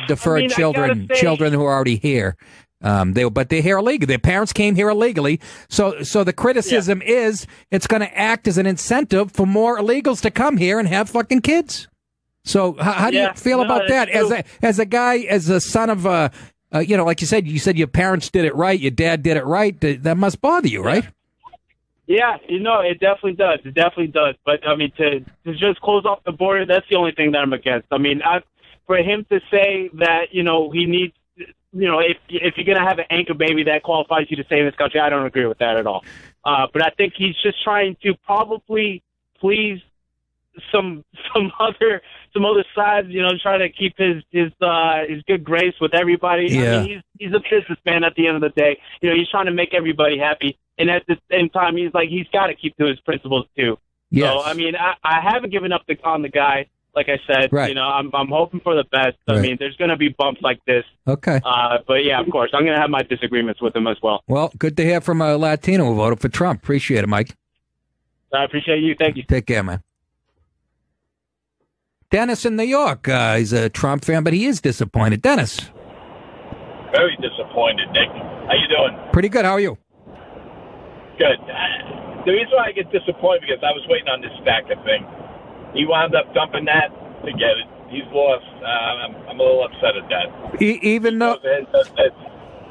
Defer children who are already here. But they're here illegally. Their parents came here illegally. So the criticism is it's going to act as an incentive for more illegals to come here and have fucking kids. So how do you feel about that? As a son of like you said your parents did it right, your dad did it right. That must bother you, right? Yeah, it definitely does. It definitely does. But I mean, to just close off the border, that's the only thing that I'm against. I mean, for him to say that he needs. If you're going to have an anchor baby that qualifies you to stay in this country, I don't agree with that at all. But I think he's just trying to probably please some other side, trying to keep his good grace with everybody. Yeah. I mean, he's a businessman at the end of the day. He's trying to make everybody happy. And at the same time, he's got to keep to his principles too. Yes. So, I mean, I haven't given up on the guy. Like I said, right. I'm hoping for the best. I mean, there's going to be bumps like this. Okay. But yeah, of course, I'm going to have my disagreements with him as well. Well, good to hear from a Latino who voted for Trump. Appreciate it, Mike. I appreciate you. Thank you. Take care, man. Dennis in New York. He's a Trump fan, but he is disappointed. Dennis. Very disappointed, Nick. How you doing? Pretty good. How are you? Good. The reason why I get disappointed because I was waiting on this stacker thing. He wound up dumping that to get it. He's lost. I'm a little upset at that. Even though,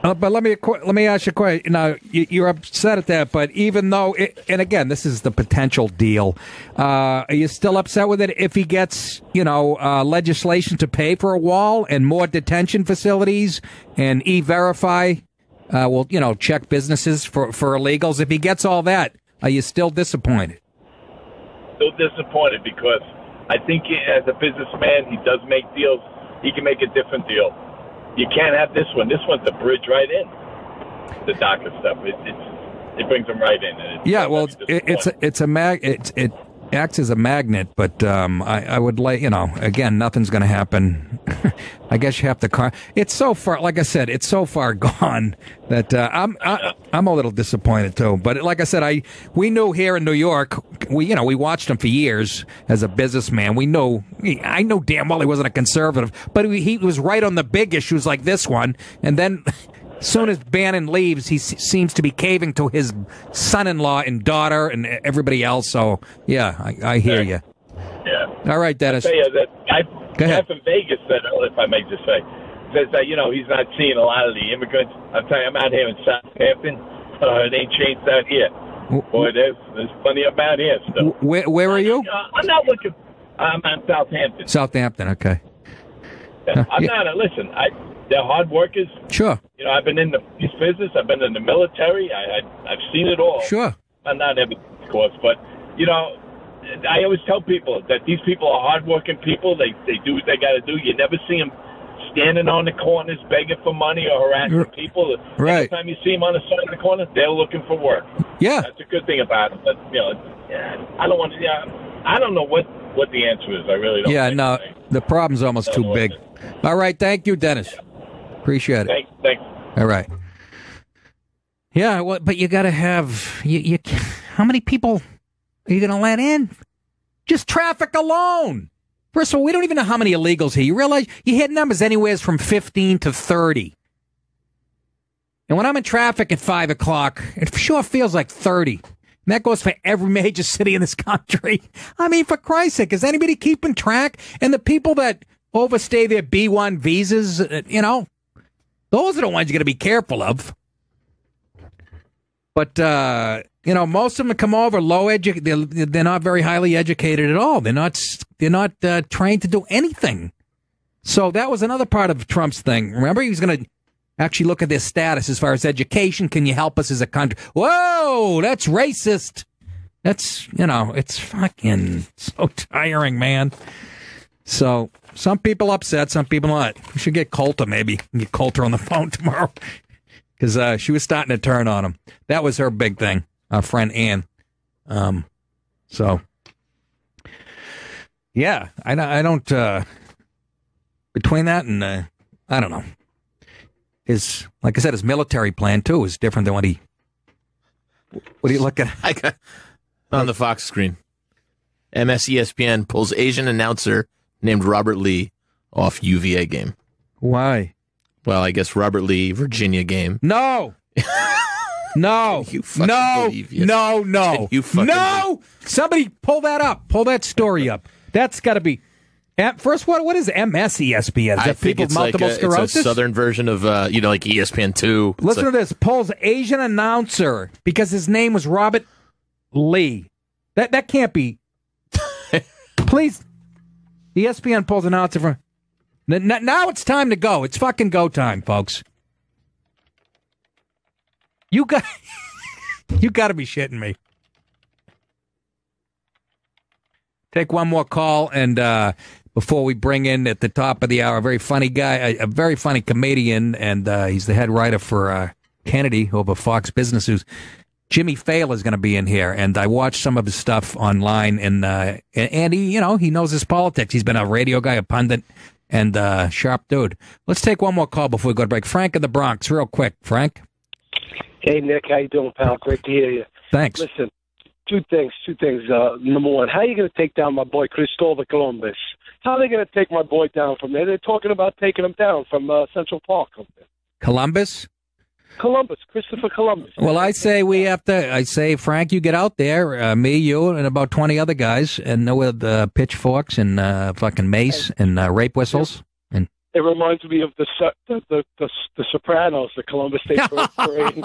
but let me ask you a question. Now you're upset at that, but even though, and again, this is the potential deal. Are you still upset with it if he gets, legislation to pay for a wall and more detention facilities and e-verify? Check businesses for illegals. If he gets all that, are you still disappointed? Still disappointed because I think as a businessman, he does make deals. He can make a different deal. You can't have this one. This one's a bridge right in. The DACA stuff. It brings them right in. It acts as a magnet, but I would again, nothing's going to happen. I guess you have to. It's so far, like I said, it's so far gone that I'm a little disappointed too. But like I said, we knew here in New York, we watched him for years as a businessman. I know damn well he wasn't a conservative, but he was right on the big issues like this one, and then. As soon as Bannon leaves, he seems to be caving to his son-in-law and daughter and everybody else. So, yeah, I hear you. Yeah. All right, Dennis. I'll tell you that Go ahead. from Vegas said, if I may just say, says that, he's not seeing a lot of the immigrants. I'm telling you, I'm out here in Southampton. It ain't changed out here. Boy, there's plenty of them out here still. Where are you? I'm not looking. I'm at Southampton. Southampton, okay. I'm not. Listen, they're hard workers. Sure. I've been in the police business. I've been in the military. I've seen it all. Sure. Not every, of course, but I always tell people that these people are hardworking people. They do what they got to do. You never see them standing on the corners begging for money or harassing people. Right. Every time you see them on the side of the corner, they're looking for work. Yeah. That's a good thing about it. But I don't want to. I don't know what the answer is. I really don't. Yeah. No, the problem's almost too big. All right. Thank you, Dennis. Appreciate it. Thanks. All right. Yeah, well, but you got to have you. How many people are you going to let in? Just traffic alone. First of all, we don't even know how many illegals here. You realize you hit numbers anywhere from 15 to 30. And when I'm in traffic at 5 o'clock, it sure feels like 30. And that goes for every major city in this country. I mean, for Christ's sake, is anybody keeping track? And the people that overstay their B-1 visas, those are the ones you got to be careful of. But, most of them come over they're not very highly educated at all. They're not trained to do anything. So that was another part of Trump's thing. Remember, he was going to actually look at their status as far as education. Can you help us as a country? Whoa, that's racist. That's, it's fucking so tiring, man. So some people upset, some people not. We should get Coulter, maybe. Get Coulter on the phone tomorrow. Because she was starting to turn on him. That was her big thing, our friend Ann. So, yeah, I don't, between that and, I don't know. Like I said, his military plan, too, is different than what do you look at? I got on the Fox screen. ESPN pulls Asian announcer named Robert Lee off UVA game. Why? Well, I guess Robert Lee, Virginia game. No! No! No! Somebody pull that up. Pull that story up. That's got to be... First, what is ESPN? Is that people with multiple sclerosis? It's a southern version of, like ESPN2. Listen to this. Polls Asian announcer because his name was Robert Lee. That can't be. Please. ESPN polls announcer from... Now it's time to go. It's fucking go time, folks. You got to be shitting me. Take one more call and... before we bring in at the top of the hour, a very funny guy, a very funny comedian, and he's the head writer for Kennedy over Fox Business News. Jimmy Fallon is going to be in here, and I watched some of his stuff online, and he, he knows his politics. He's been a radio guy, a pundit, and sharp dude. Let's take one more call before we go to break. Frank in the Bronx, real quick. Frank? Hey, Nick, how you doing, pal? Great to hear you. Thanks. Listen, two things. Number one, how are you going to take down my boy Christopher Columbus? How are they going to take my boy down from there? They're talking about taking him down from Central Park. Columbus, Christopher Columbus. Well, I say, Frank, you get out there, me, you, and about 20 other guys, and with pitchforks and fucking mace and rape whistles. And it reminds me of the Sopranos, the Columbus Day Parade.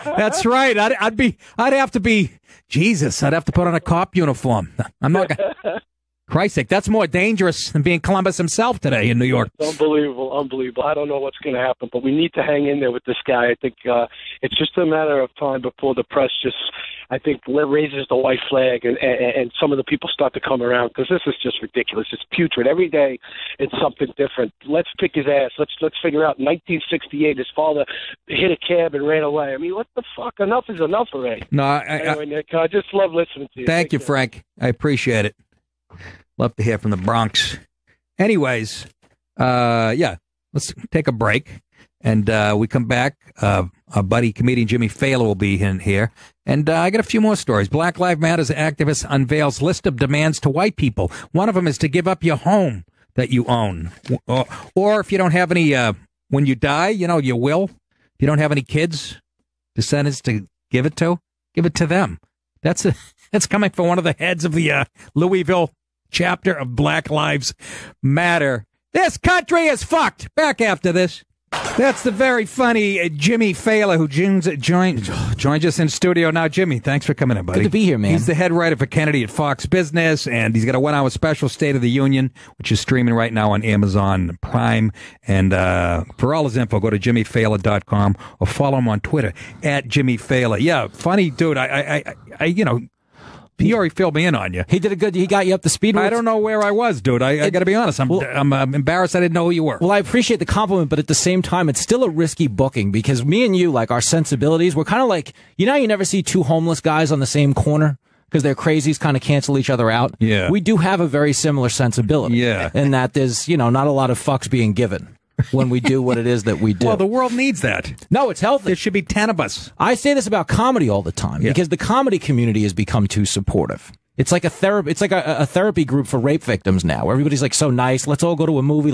That's right. I'd have to be Jesus. I'd have to put on a cop uniform. I'm not gonna. Christ's sake, that's more dangerous than being Columbus himself today in New York. Unbelievable. I don't know what's going to happen, but we need to hang in there with this guy. I think it's just a matter of time before the press raises the white flag and some of the people start to come around, because this is just ridiculous. It's putrid. Every day it's something different. Let's pick his ass. Let's figure out 1968 his father hit a cab and ran away. I mean, what the fuck? Enough is enough already. No, anyway, Nick, I just love listening to you. Thank you, Frank. I appreciate it. Love to hear from the Bronx. Anyways, let's take a break. And we come back. Our buddy comedian Jimmy Fallon will be in here. And I got a few more stories. Black Lives Matter activist unveils list of demands to white people. One of them is to give up your home that you own. Or if you don't have any, when you die, you will. If you don't have any kids, descendants to give it to them. That's coming from one of the heads of the Louisville chapter of Black Lives Matter. This country is fucked. Back after this. That's the very funny Jimmy Fallon, who joins us in studio now. Jimmy, thanks for coming in, buddy. Good to be here, man. He's the head writer for Kennedy at Fox Business, and he's got a 1-hour special, State of the Union, which is streaming right now on Amazon Prime. And for all his info, go to jimmyfallon.com or follow him on Twitter at Jimmy Fallon. Yeah, funny dude. He already filled me in on you. He got you up to speed. I don't know where I was, dude. I got to be honest. I'm embarrassed I didn't know who you were. Well, I appreciate the compliment, but at the same time, it's still a risky booking because me and you, like our sensibilities, we're kind of like, you never see two homeless guys on the same corner because their crazies kind of cancel each other out. Yeah. We do have a very similar sensibility. Yeah. In that there's, not a lot of fucks being given when we do what it is that we do. Well, the world needs that. No, it's healthy. There should be 10 of us. I say this about comedy all the time because the comedy community has become too supportive. It's like a therapy. It's like a therapy group for rape victims now. Where everybody's like so nice. Let's all go to a movie.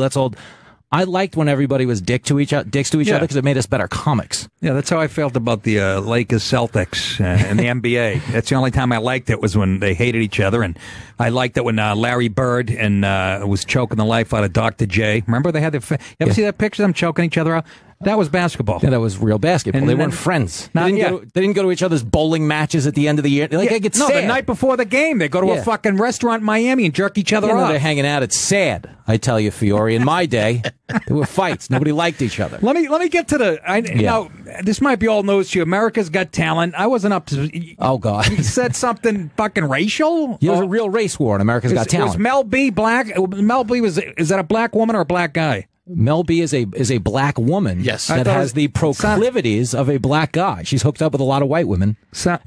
I liked when everybody was dicks to each other because it made us better comics. Yeah, that's how I felt about the Lakers Celtics and the NBA. That's the only time I liked it was when they hated each other, and I liked it when Larry Bird and was choking the life out of Dr. J. Remember they had you ever see that picture of them choking each other out? That was basketball. Yeah, that was real basketball. And they then- weren't friends. Not They yet. didn't go to each other's bowling matches at the end of the year. Like, I get no, sad. the night before the game, they go to Yeah. a fucking restaurant in Miami and jerk each other You know, off. they're hanging out. It's sad. I tell you, Fiore. In my day, there were fights. Nobody liked each other. Let me get to the. Now, this might be old news to you. America's Got Talent. I wasn't up to. Oh God! You said something fucking racial. There was a real race war in America's Got Talent. Was Mel B black? Mel B is that a black woman or a black guy? Mel B is a black woman. Yes. that has the proclivities of a black guy. She's hooked up with a lot of white women,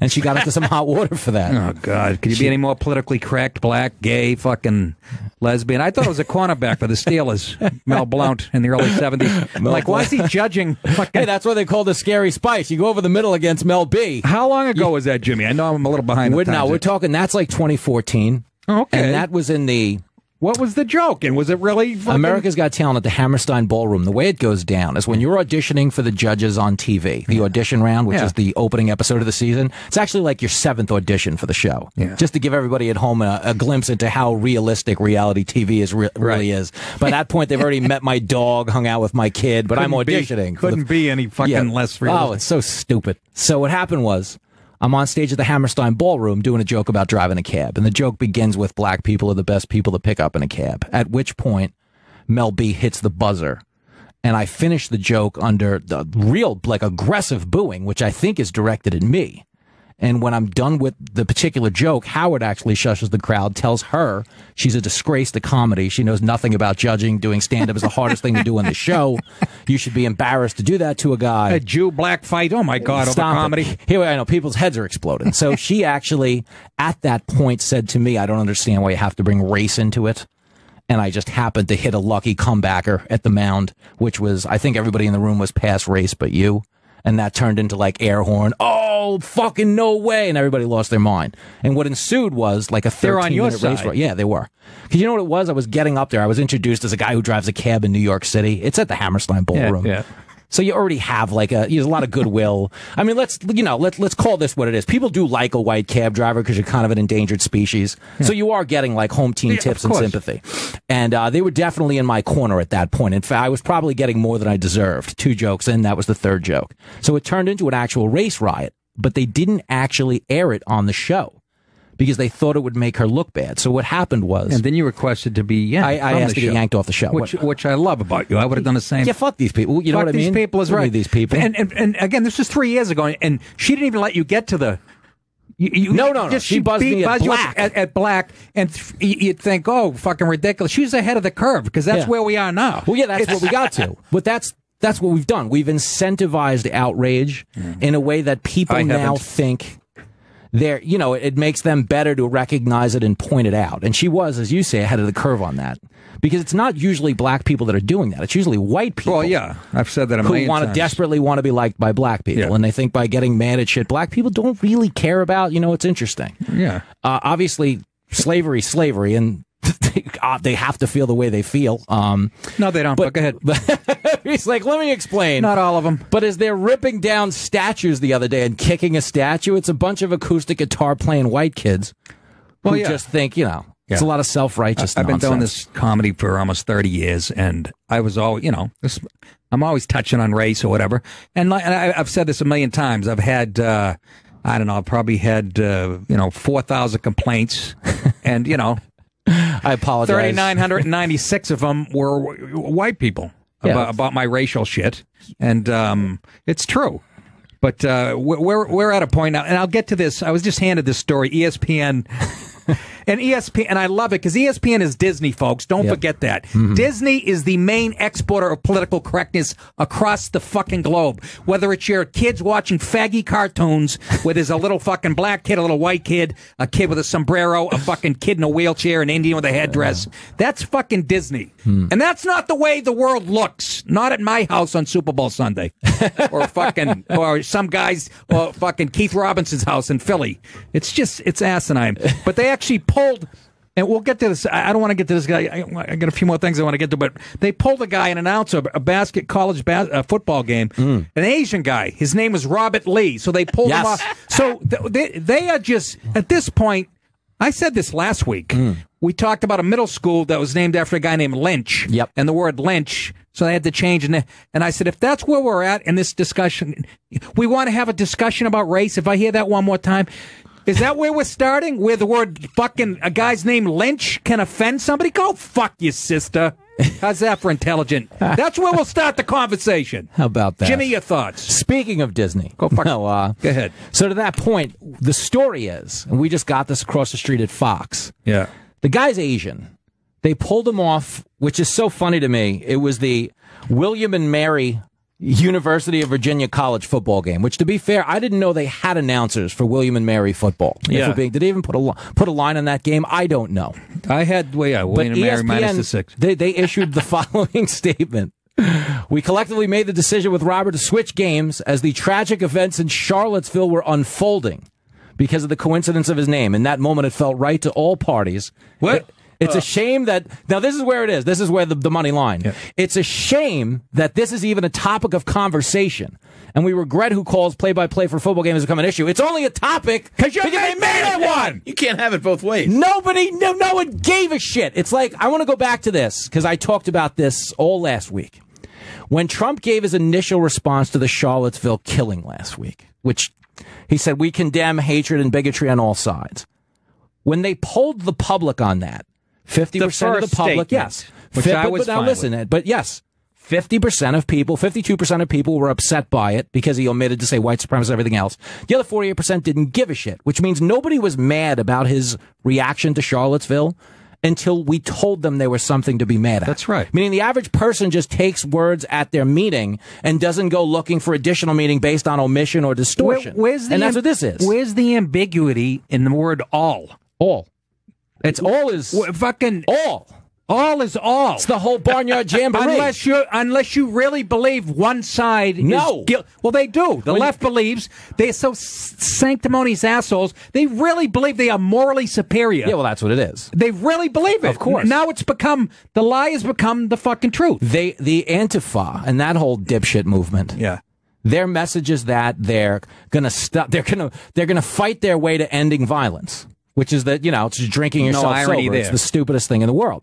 and she got into some hot water for that. Oh God! Could you be any more politically correct? Black, gay, fucking lesbian. I thought it was a cornerback for the Steelers, Mel Blount, in the early '70s. Like, why is he judging? Fucking... Hey, that's why they called the Scary Spice. You go over the middle against Mel B. How long ago was that, Jimmy? I know I'm a little behind. We're talking. That's like 2014. Okay, and that was in the. What was the joke? And was it really fucking... America's Got Talent at the Hammerstein Ballroom? The way it goes down is when you're auditioning for the judges on TV, the audition round, which is the opening episode of the season. It's actually like your 7th audition for the show, just to give everybody at home a glimpse into how realistic reality TV really is. By that point, they've already met my dog, hung out with my kid, but I'm auditioning. Couldn't be any fucking less realistic. Oh, it's so stupid. So what happened was, I'm on stage at the Hammerstein Ballroom doing a joke about driving a cab. And the joke begins with black people are the best people to pick up in a cab. At which point, Mel B hits the buzzer. And I finish the joke under the real, like, aggressive booing, which I think is directed at me. And when I'm done with the particular joke, Howard actually shushes the crowd, tells her she's a disgrace to comedy. She knows nothing about judging. Doing stand-up is the hardest thing to do on the show. You should be embarrassed to do that to a guy. A Jew-black fight? Oh, my God, over comedy. Here, I know, people's heads are exploding. So she actually, at that point, said to me, I don't understand why you have to bring race into it. And I just happened to hit a lucky comebacker at the mound, which was, I think everybody in the room was past race but you. And that turned into like air horn. Oh, fucking no way. And everybody lost their mind. And what ensued was like a 13-minute race war. Yeah, they were. Because you know what it was? I was getting up there. I was introduced as a guy who drives a cab in New York City. It's at the Hammerstein Ballroom. Yeah. So you already have like there's a lot of goodwill. I mean, let's call this what it is. People do like a white cab driver because you're kind of an endangered species. Yeah. So you are getting like home team tips and sympathy. And they were definitely in my corner at that point. In fact, I was probably getting more than I deserved. 2 jokes in, that was the 3rd joke. So it turned into an actual race riot, but they didn't actually air it on the show because they thought it would make her look bad. So what happened was... And then you requested to be I asked to get yanked off the show. Which I love about you. I would have done the same. Yeah, fuck these people. You know what I mean? These people is right. These people. And again, this was 3 years ago, and she didn't even let you get to the... No. She buzzed me at black. At black, and you'd think, oh, fucking ridiculous. She's ahead of the curve, because that's where we are now. Well, yeah, that's what we got to. But that's what we've done. We've incentivized outrage in a way that people now think... it makes them better to recognize it and point it out. And she was, as you say, ahead of the curve on that. Because it's not usually black people that are doing that. It's usually white people. Well, yeah. I've said that a million times. Who desperately want to be liked by black people. Yeah. And they think by getting mad at shit black people don't really care about, it's interesting. Yeah. Obviously, slavery, and they have to feel the way they feel. No, they don't. But go ahead. He's like, let me explain. Not all of them. But as they're ripping down statues the other day and kicking a statue, it's a bunch of acoustic guitar playing white kids who just think, it's a lot of self-righteous I've been nonsense. doing this comedy for almost 30 years, and I was always, I'm always touching on race or whatever. And I've said this a million times. I've had, I don't know, I've probably had, 4,000 complaints, and, I apologize. 3,996 of them were white people about my racial shit, and it's true. But we're at a point now, and I'll get to this. I was just handed this story, ESPN. And ESPN, and I love it because ESPN is Disney, folks. Don't forget that. Mm-hmm. Disney is the main exporter of political correctness across the fucking globe. Whether it's your kids watching faggy cartoons where there's a little fucking black kid, a little white kid, a kid with a sombrero, a fucking kid in a wheelchair, an Indian with a headdress. That's fucking Disney. And that's not the way the world looks. Not at my house on Super Bowl Sunday. or some guy's, or fucking Keith Robinson's house in Philly. It's asinine. But they actually pulled, and we'll get to this. I don't want to get to this guy. I got a few more things I want to get to, but they pulled a guy and announced a college football game. An Asian guy. His name was Robert Lee. So they pulled him off. So they are just, at this point, I said this last week. we talked about a middle school that was named after a guy named Lynch. Yep. And the word lynch, so they had to change. And I said, if that's where we're at in this discussion, we want to have a discussion about race. If I hear that one more time, is that where we're starting? Where the word fucking a guy's name Lynch can offend somebody? Go fuck your sister. How's that for intelligent? That's where we'll start the conversation. How about that? Jimmy, your thoughts? Speaking of Disney. Go fuck. No, go ahead. So to that point, the story is, and we just got this across the street at Fox. Yeah. The guy's Asian. They pulled him off, which is so funny to me. It was the William and Mary University of Virginia College football game, which, to be fair, I didn't know they had announcers for William and Mary football. Yeah. Did they even put a line on that game? I don't know. I had, William and Mary minus the 6. They issued the following statement. We collectively made the decision with Robert to switch games as the tragic events in Charlottesville were unfolding because of the coincidence of his name. In that moment, it felt right to all parties. What? It's a shame that, now this is where it is. This is where the money line. Yeah. It's a shame that this is even a topic of conversation. And we regret who calls play-by-play for football games has become an issue. It's only a topic because they made it one. You can't have it both ways. No one gave a shit. It's like, I want to go back to this because I talked about this all last week. When Trump gave his initial response to the Charlottesville killing last week, which he said, we condemn hatred and bigotry on all sides. When they polled the public on that, 50% of the public, yes. Which I was fine with. But yes, 50% of people, 52% of people were upset by it because he omitted to say white supremacy and everything else. The other 48% didn't give a shit, which means nobody was mad about his reaction to Charlottesville until we told them there was something to be mad at. That's right. Meaning the average person just takes words at their meaning and doesn't go looking for additional meaning based on omission or distortion. And that's what this is. Where's the ambiguity in the word all? All. It's all is fucking all. All is all. It's the whole barnyard jamboree. Unless you really believe one side no. is guilty. Well, they do. The left believes. They're so sanctimonious assholes. They really believe they are morally superior. Yeah, well, that's what it is. They really believe it. Of course. Now it's become, the lie has become the fucking truth. The Antifa and that whole dipshit movement. Yeah. Their message is that they're gonna stop. They're gonna fight their way to ending violence. Which is that, it's just drinking yourself sober. It's the stupidest thing in the world.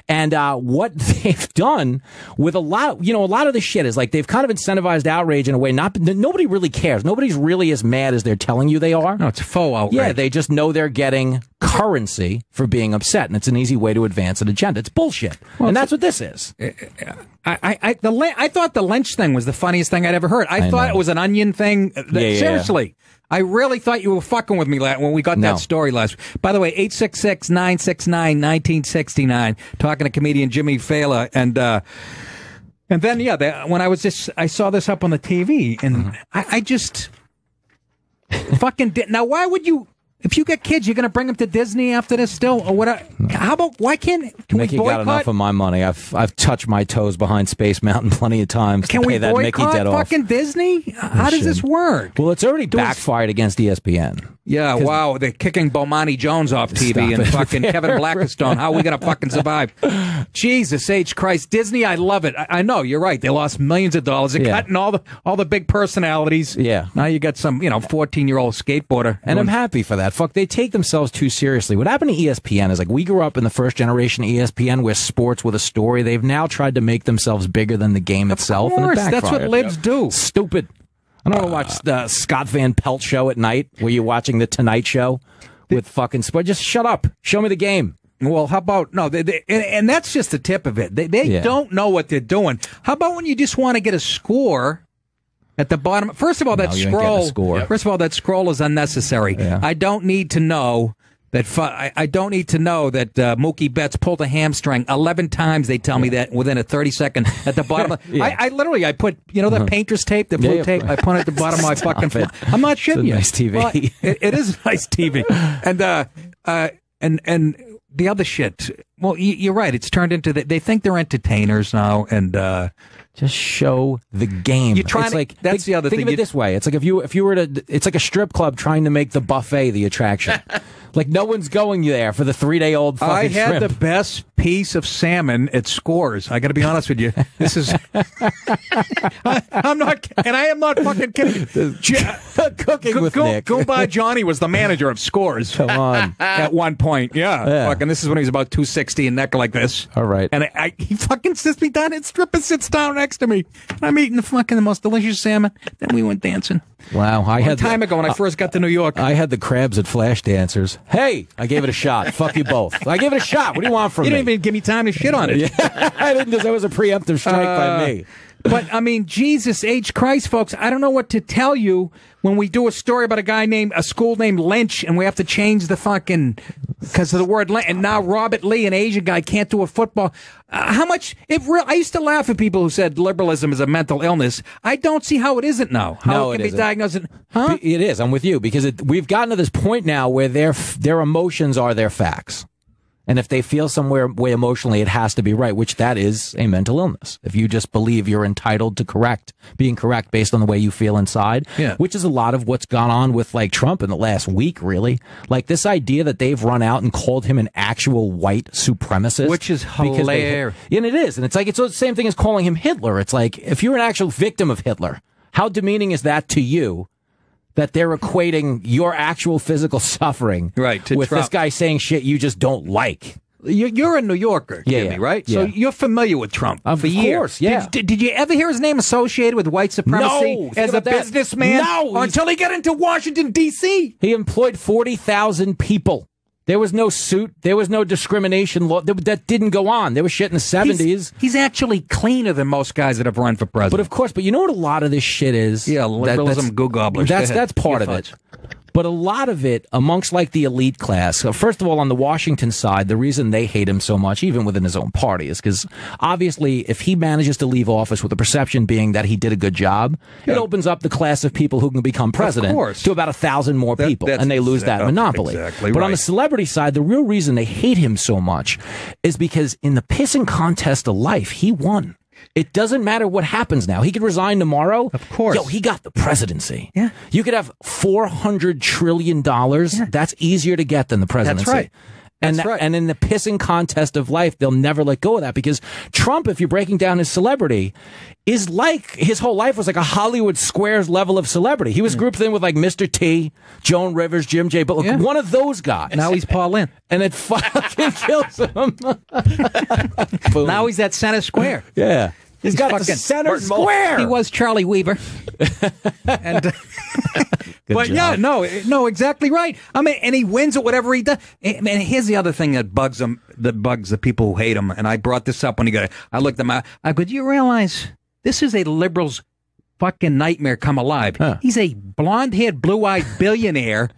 And what they've done with a lot of this shit is like they've kind of incentivized outrage in a way. Nobody really cares. Nobody's really as mad as they're telling you they are. No, it's faux outrage. Yeah, they just know they're getting currency for being upset, and it's an easy way to advance an agenda. It's bullshit, and that's what this is. I thought the lynch thing was the funniest thing I'd ever heard. I thought it was an onion thing. Seriously. I really thought you were fucking with me when we got that story last week. By the way, 866-969-1969, talking to comedian Jimmy Fallon. And then, when I saw this up on the TV, and I just fucking did. Now, why would you, if you get kids, you're going to bring them to Disney after this still? Or what? How about, why can Mickey we boycott? Got enough of my money. I've touched my toes behind Space Mountain plenty of times to pay that Mickey debt off. Fucking Disney? How does this work? Well, it's already backfired against ESPN. Yeah, wow, they're kicking Bomani Jones off TV and fucking Kevin Blackistone. How are we going to fucking survive? Jesus H. Christ. Disney, I love it. I know, you're right. They lost millions of dollars. They're cutting all the big personalities. Yeah. Now you got some, 14-year-old skateboarder. And I'm happy for that. Fuck, they take themselves too seriously. What happened to ESPN is like we grew up in the first generation of ESPN where sports with a story. They've now tried to make themselves bigger than the game itself. Of course, and that's what libs do. Stupid. I don't want to watch the Scott Van Pelt show at night where you're watching the Tonight Show with fucking sport. Just shut up. Show me the game. Well, how about, and that's just the tip of it. They don't know what they're doing. How about when you just want to get a score at the bottom? First of all, that scroll is unnecessary. Yeah. I don't need to know that Mookie Betts pulled a hamstring 11 times. They tell me that within a 30-second at the bottom. I literally put that painter's tape, the blue tape. I put it at the bottom of my fucking phone. I'm not shitting you. Nice TV. Well, it is nice TV. And the other shit. Well, you're right. It's turned into they think they're entertainers now, and just show the game. That's the other thing. Think of it this way: it's like if you were to, it's like a strip club trying to make the buffet the attraction. Like, no one's going there for the 3-day-old fucking I had shrimp. the best piece of salmon at Scores. I got to be honest with you. This is. I'm not, and I am not fucking kidding. Cooking with Nick. Goomba Johnny was the manager of Scores. Come on. At one point, yeah. Fucking, this is when he was about 260 and neck like this. All right. And he fucking sits me down, and stripper sits down next to me. And I'm eating the most delicious salmon. Then we went dancing. Wow. I had time ago when I first got to New York. I had the crabs at Flash Dancers. Hey, I gave it a shot. Fuck you both. I gave it a shot. What do you want from me? You didn't even give me time to shit on it. Yeah, I didn't. That was a preemptive strike by me. But, I mean, Jesus H. Christ, folks, I don't know what to tell you when we do a story about a school named Lynch, and we have to change the fucking, because of the word Lynch, and now Robert Lee, an Asian guy, can't do a football. How much, I used to laugh at people who said liberalism is a mental illness. I don't see how it isn't now. How it can be diagnosed. Huh? It is. I'm with you, because we've gotten to this point now where their emotions are their facts. And if they feel somewhere way emotionally, it has to be right, which that is a mental illness. If you just believe you're entitled to being correct based on the way you feel inside, which is a lot of what's gone on with like Trump in the last week, really. Like this idea that they've run out and called him an actual white supremacist. Which is hilarious. And it is. And it's like, it's the same thing as calling him Hitler. It's like, if you're an actual victim of Hitler, how demeaning is that to you? That they're equating your actual physical suffering with Trump. this guy saying shit you just don't like. You're a New Yorker, Jimmy, right? So you're familiar with Trump for years. Course, yeah. Did you ever hear his name associated with white supremacy No, as a businessman? No, until he got into Washington, D.C. He employed 40,000 people. There was no suit. There was no discrimination law. That didn't go on. There was shit in the 70s. He's actually cleaner than most guys that have run for president. But of course, you know what a lot of this shit is? Yeah, liberalism, goo gobblers. That's part of it. But a lot of it, amongst like the elite class, first of all, on the Washington side, the reason they hate him so much, even within his own party, is because obviously if he manages to leave office with the perception being that he did a good job, it opens up the class of people who can become president to about 1,000 more people, and they lose that monopoly. But on the celebrity side, the real reason they hate him so much is because in the pissing contest of life, he won. It doesn't matter what happens now. He could resign tomorrow. Of course. Yo, he got the presidency. Yeah. You could have $400 trillion. Yeah. That's easier to get than the presidency. That's right. And in the pissing contest of life, they'll never let go of that because Trump, if you're breaking down his celebrity, is like his whole life was like a Hollywood Squares level of celebrity. He was grouped in with like Mr. T, Joan Rivers, Jim J. But one of those guys. Now he's Paul Lynn. And it fucking kills him. Now he's at Center Square. Yeah. He's got the Center Square. He was Charlie Weaver. And, but job. no, exactly right. I mean, and he wins at whatever he does. And here's the other thing that bugs him, that bugs the people who hate him. And I brought this up when he got it. I looked at him. I go, do you realize this is a liberal's fucking nightmare come alive? Huh. He's a blonde-haired, blue-eyed billionaire,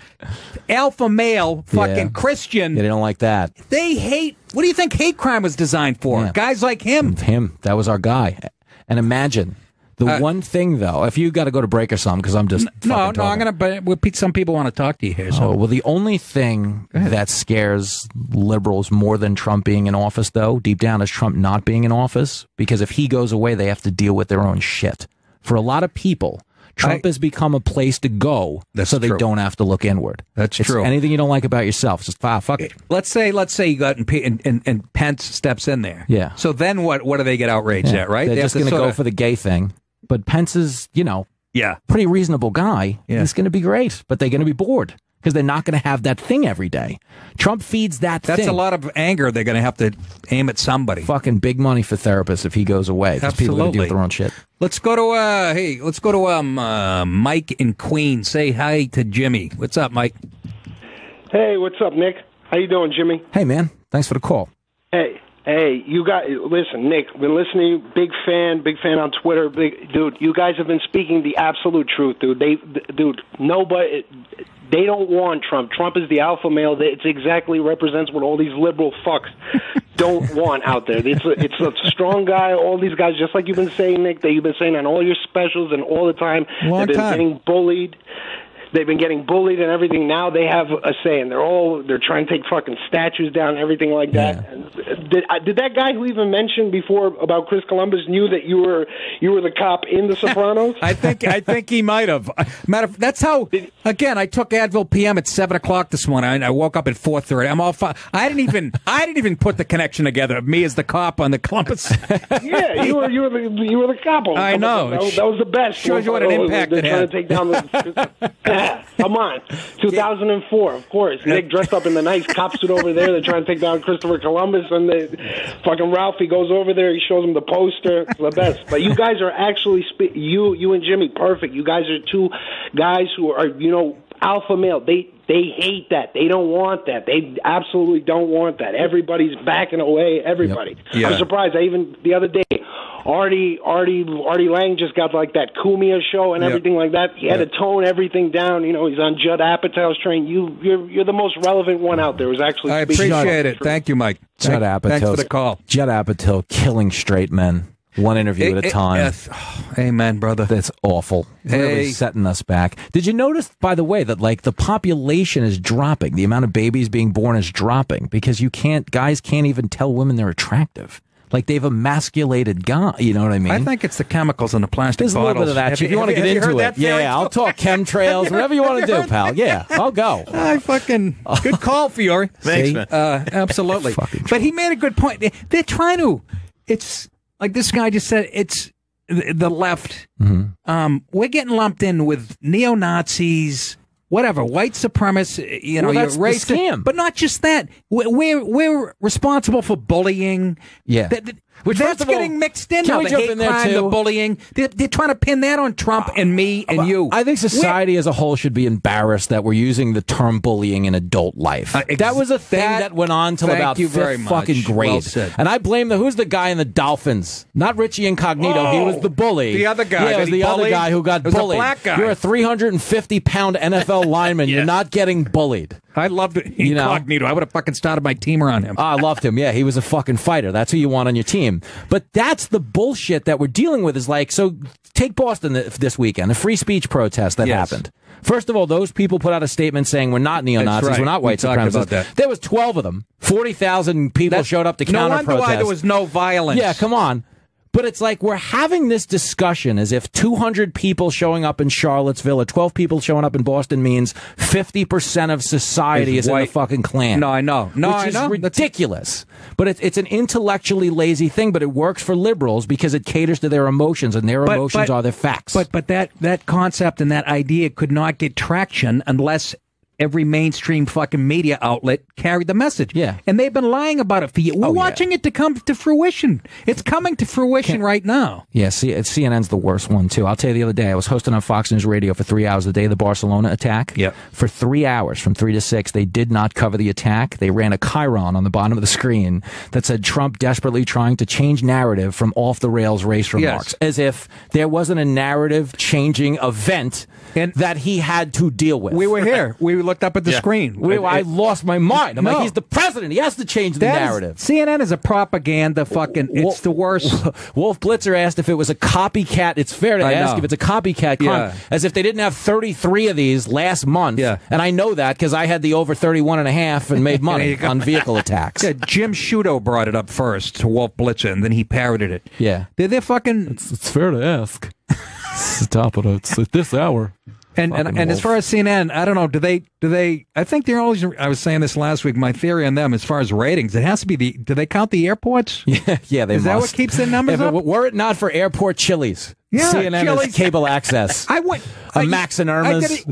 alpha male, fucking Christian. Yeah, they don't like that. They hate. What do you think hate crime was designed for? Yeah. Guys like him. That was our guy. And imagine the one thing though, if you got to go to break or something, because I'm just I'm gonna. But some people want to talk to you here. So. Oh, well, the only thing that scares liberals more than Trump being in office, though, deep down, is Trump not being in office. Because if he goes away, they have to deal with their own shit. For a lot of people, Trump has become a place to go so they don't have to look inward. That's true. Anything you don't like about yourself, just fuck it. Let's say you got and Pence steps in there. Yeah. So then what do they get outraged at, right? They're just going to go for the gay thing. But Pence is, pretty reasonable guy. Yeah. He's going to be great, but they're going to be bored because they're not going to have that thing every day. Trump feeds that thing. That's a lot of anger they're going to have to aim at somebody. Fucking big money for therapists if he goes away. Because people are going to deal with their own shit. Let's go to Mike in Queens. Say hi to Jimmy. What's up, Mike? Hey, what's up, Nick? How you doing, Jimmy? Hey, man. Thanks for the call. Hey, listen, Nick, been listening, big fan on Twitter. Dude, you guys have been speaking the absolute truth, dude. They don't want Trump. Trump is the alpha male. It exactly represents what all these liberal fucks don't want out there. It's a strong guy. All these guys, just like you've been saying, Nick, that you've been saying on all your specials and all the time, they've been getting bullied. they've been getting bullied and everything. Now they have a say, and they're trying to take fucking statues down and everything like that. Yeah. Did that guy who even mentioned before about Chris Columbus knew that you were the cop in The Sopranos? I think he might have. That's how. Again, I took Advil PM at 7:00 this morning. I woke up at 4:30. I'm all fine. I didn't even put the connection together of me as the cop on the Columbus. Yeah, you were the cop. I know. That was the best. Shows you what an impact it had. Trying to take down come on, 2004, of course. Nick dressed up in the nice cop suit over there. They're trying to take down Christopher Columbus, and fucking Ralphie goes over there. He shows him the poster. It's the best. But you guys are actually you and Jimmy, perfect. You guys are two guys who are alpha male. They hate that. They don't want that. They absolutely don't want that. Everybody's backing away. Everybody. Yep. Yeah. I'm surprised. Even the other day, Artie Lang just got like that Cumia show and everything like that. He had to tone everything down. He's on Judd Apatow's train. You're the most relevant one out there. I appreciate it. Thank you, Mike. Judd Apatow. Thanks for the call. Judd Apatow killing straight men. One interview at a time. Amen, brother. That's awful. Really setting us back. Did you notice, by the way, that the population is dropping? The amount of babies being born is dropping because guys can't even tell women they're attractive. They've emasculated guys. You know what I mean? I think it's the chemicals in the plastic bottles. There's a little bit of that. If you want to get into it, I'll talk chemtrails, whatever you want to do, pal. Yeah, I'll go. Good call, Fiore. Thanks, man. Absolutely. But he made a good point. They're trying to. It's like this guy just said. It's the left. Mm-hmm. We're getting lumped in with neo-Nazis. Whatever, white supremacists, that's you're racist. The scam. But not just that. We're responsible for bullying. Yeah. That's getting mixed in now. The hate crime, the bullying. They're trying to pin that on Trump and me and you. I think society as a whole should be embarrassed that we're using the term bullying in adult life. That was a thing that went on till about fifth fucking grade. Well said. And I blame who's the guy in the Dolphins? Not Richie Incognito. He was the bully. The other guy. Yeah, it was the other guy who got bullied. A black guy. You're a 350-pound NFL lineman. You're not getting bullied. I loved Incognito. I would have fucking started my team around him. I loved him. Yeah, he was a fucking fighter. That's who you want on your team. But that's the bullshit that we're dealing with. So take Boston this weekend, a free speech protest that happened. First of all, those people put out a statement saying we're not neo-Nazis, we're not white supremacists. There was 12 of them. 40,000 people showed up to counter-protest. No wonder why there was no violence. Yeah, come on. But it's like we're having this discussion as if 200 people showing up in Charlottesville or 12 people showing up in Boston means 50% of society is in the fucking Klan. No, I know. Which is ridiculous. But it's an intellectually lazy thing, but it works for liberals because it caters to their emotions, and their emotions are their facts. But that concept and that idea could not get traction unless every mainstream fucking media outlet carried the message. Yeah. And they've been lying about it for years. We're watching it to come to fruition. It's coming to fruition right now. Yeah, CNN's the worst one, too. I'll tell you the other day, I was hosting on Fox News Radio for 3 hours the day of the Barcelona attack. Yep. For 3 hours, from 3 to 6, they did not cover the attack. They ran a chyron on the bottom of the screen that said Trump desperately trying to change narrative from off-the-rails race remarks. Yes. As if there wasn't a narrative-changing event that he had to deal with. We were here. We looked up at the screen. I lost my mind. I'm like, he's the president. He has to change the narrative. CNN is a propaganda fucking. It's the worst. Wolf Blitzer asked if it was a copycat. It's fair to ask if it's a copycat crime, as if they didn't have 33 of these last month. Yeah. And I know that because I had the over 31.5 and made money on vehicle attacks. Yeah, Jim Sciutto brought it up first to Wolf Blitzer, and then he parroted it. Yeah. They're fucking. It's fair to ask. Stop it. It's at this hour. And as far as CNN, I don't know. Do they? I think they're always. I was saying this last week. My theory on them, as far as ratings, it has to be do they count the airports? Yeah, they Is must. that what keeps their numbers up? Were it not for airport Chili's, CNN Chili's. is cable access. I went. Max and Irma's.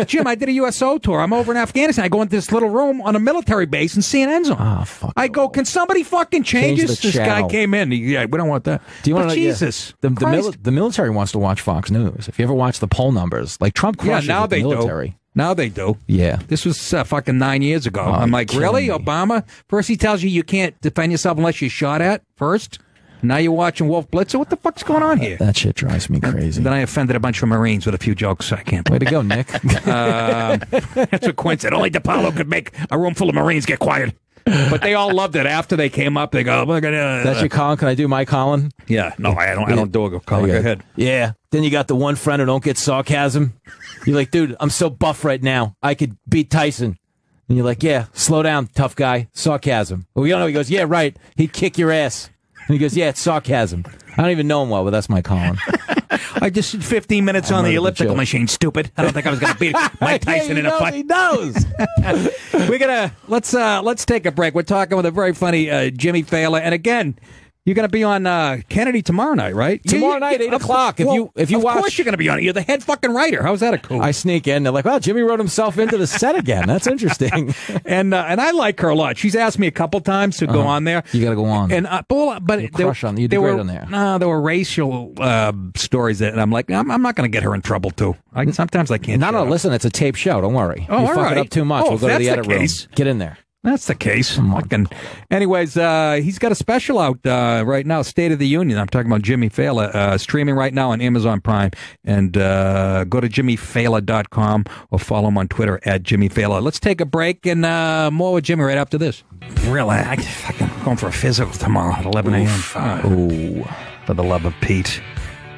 Jim, I did a USO tour. I'm over in Afghanistan. I go into this little room on a military base and CNN's on. Oh, fuck. I go, can somebody fucking change this? This guy came in. We don't want that. Do you want to know? Jesus. The military wants to watch Fox News. If you ever watch the poll numbers, like Trump crushes now the they military. Do. Now they do. Yeah. This was fucking 9 years ago. I'm like, really? Obama? First he tells you can't defend yourself unless you're shot at first. Now you're watching Wolf Blitzer. What the fuck's going on here? That shit drives me crazy. And then I offended a bunch of Marines with a few jokes. I can't. Way to go, Nick. That's what Quinn said. Only Dipaolo could make a room full of Marines get quiet. But they all loved it. After they came up, they go, look at That's your Colin? Can I do my Colin? Yeah. No, I don't do a Colin. Go ahead. Yeah. Then you got the one friend who don't get sarcasm. You're like, dude, I'm so buff right now. I could beat Tyson. And you're like, yeah, slow down, tough guy. Sarcasm. Well, you don't know. He goes, yeah, right. He'd kick your ass. And he goes, yeah, it's sarcasm. I don't even know him well, but that's my Colin. I just did 15 minutes on the elliptical machine, stupid. I don't think I was going to beat Mike Tyson in a fight. He knows. We're gonna let's take a break. We're talking with a very funny Jimmy Fallon, and again, you're going to be on Kennedy tomorrow night, right? Tomorrow night, 8 o'clock. If you watch, of course you're going to be on it. You're the head fucking writer. How's that a cool? I sneak in. They're like, "Wow, Jimmy wrote himself into the set again. That's interesting." and I like her a lot. She's asked me a couple times to go on there. You got to go on. And but crush on you. Do great on there. No, there were racial stories that, and I'm like, I'm not going to get her in trouble too. Sometimes I can't. No, listen, it's a tape show. Don't worry. Oh, you all fuck right. it up too much. We'll go to the edit room. Get in there. That's the case. Anyways, he's got a special out right now, State of the Union. I'm talking about Jimmy Fallon, streaming right now on Amazon Prime. And go to jimmyfallon.com or follow him on Twitter at Jimmy Fallon. Let's take a break and more with Jimmy right after this. Really, I'm going for a physical tomorrow at 11 a.m. For the love of Pete.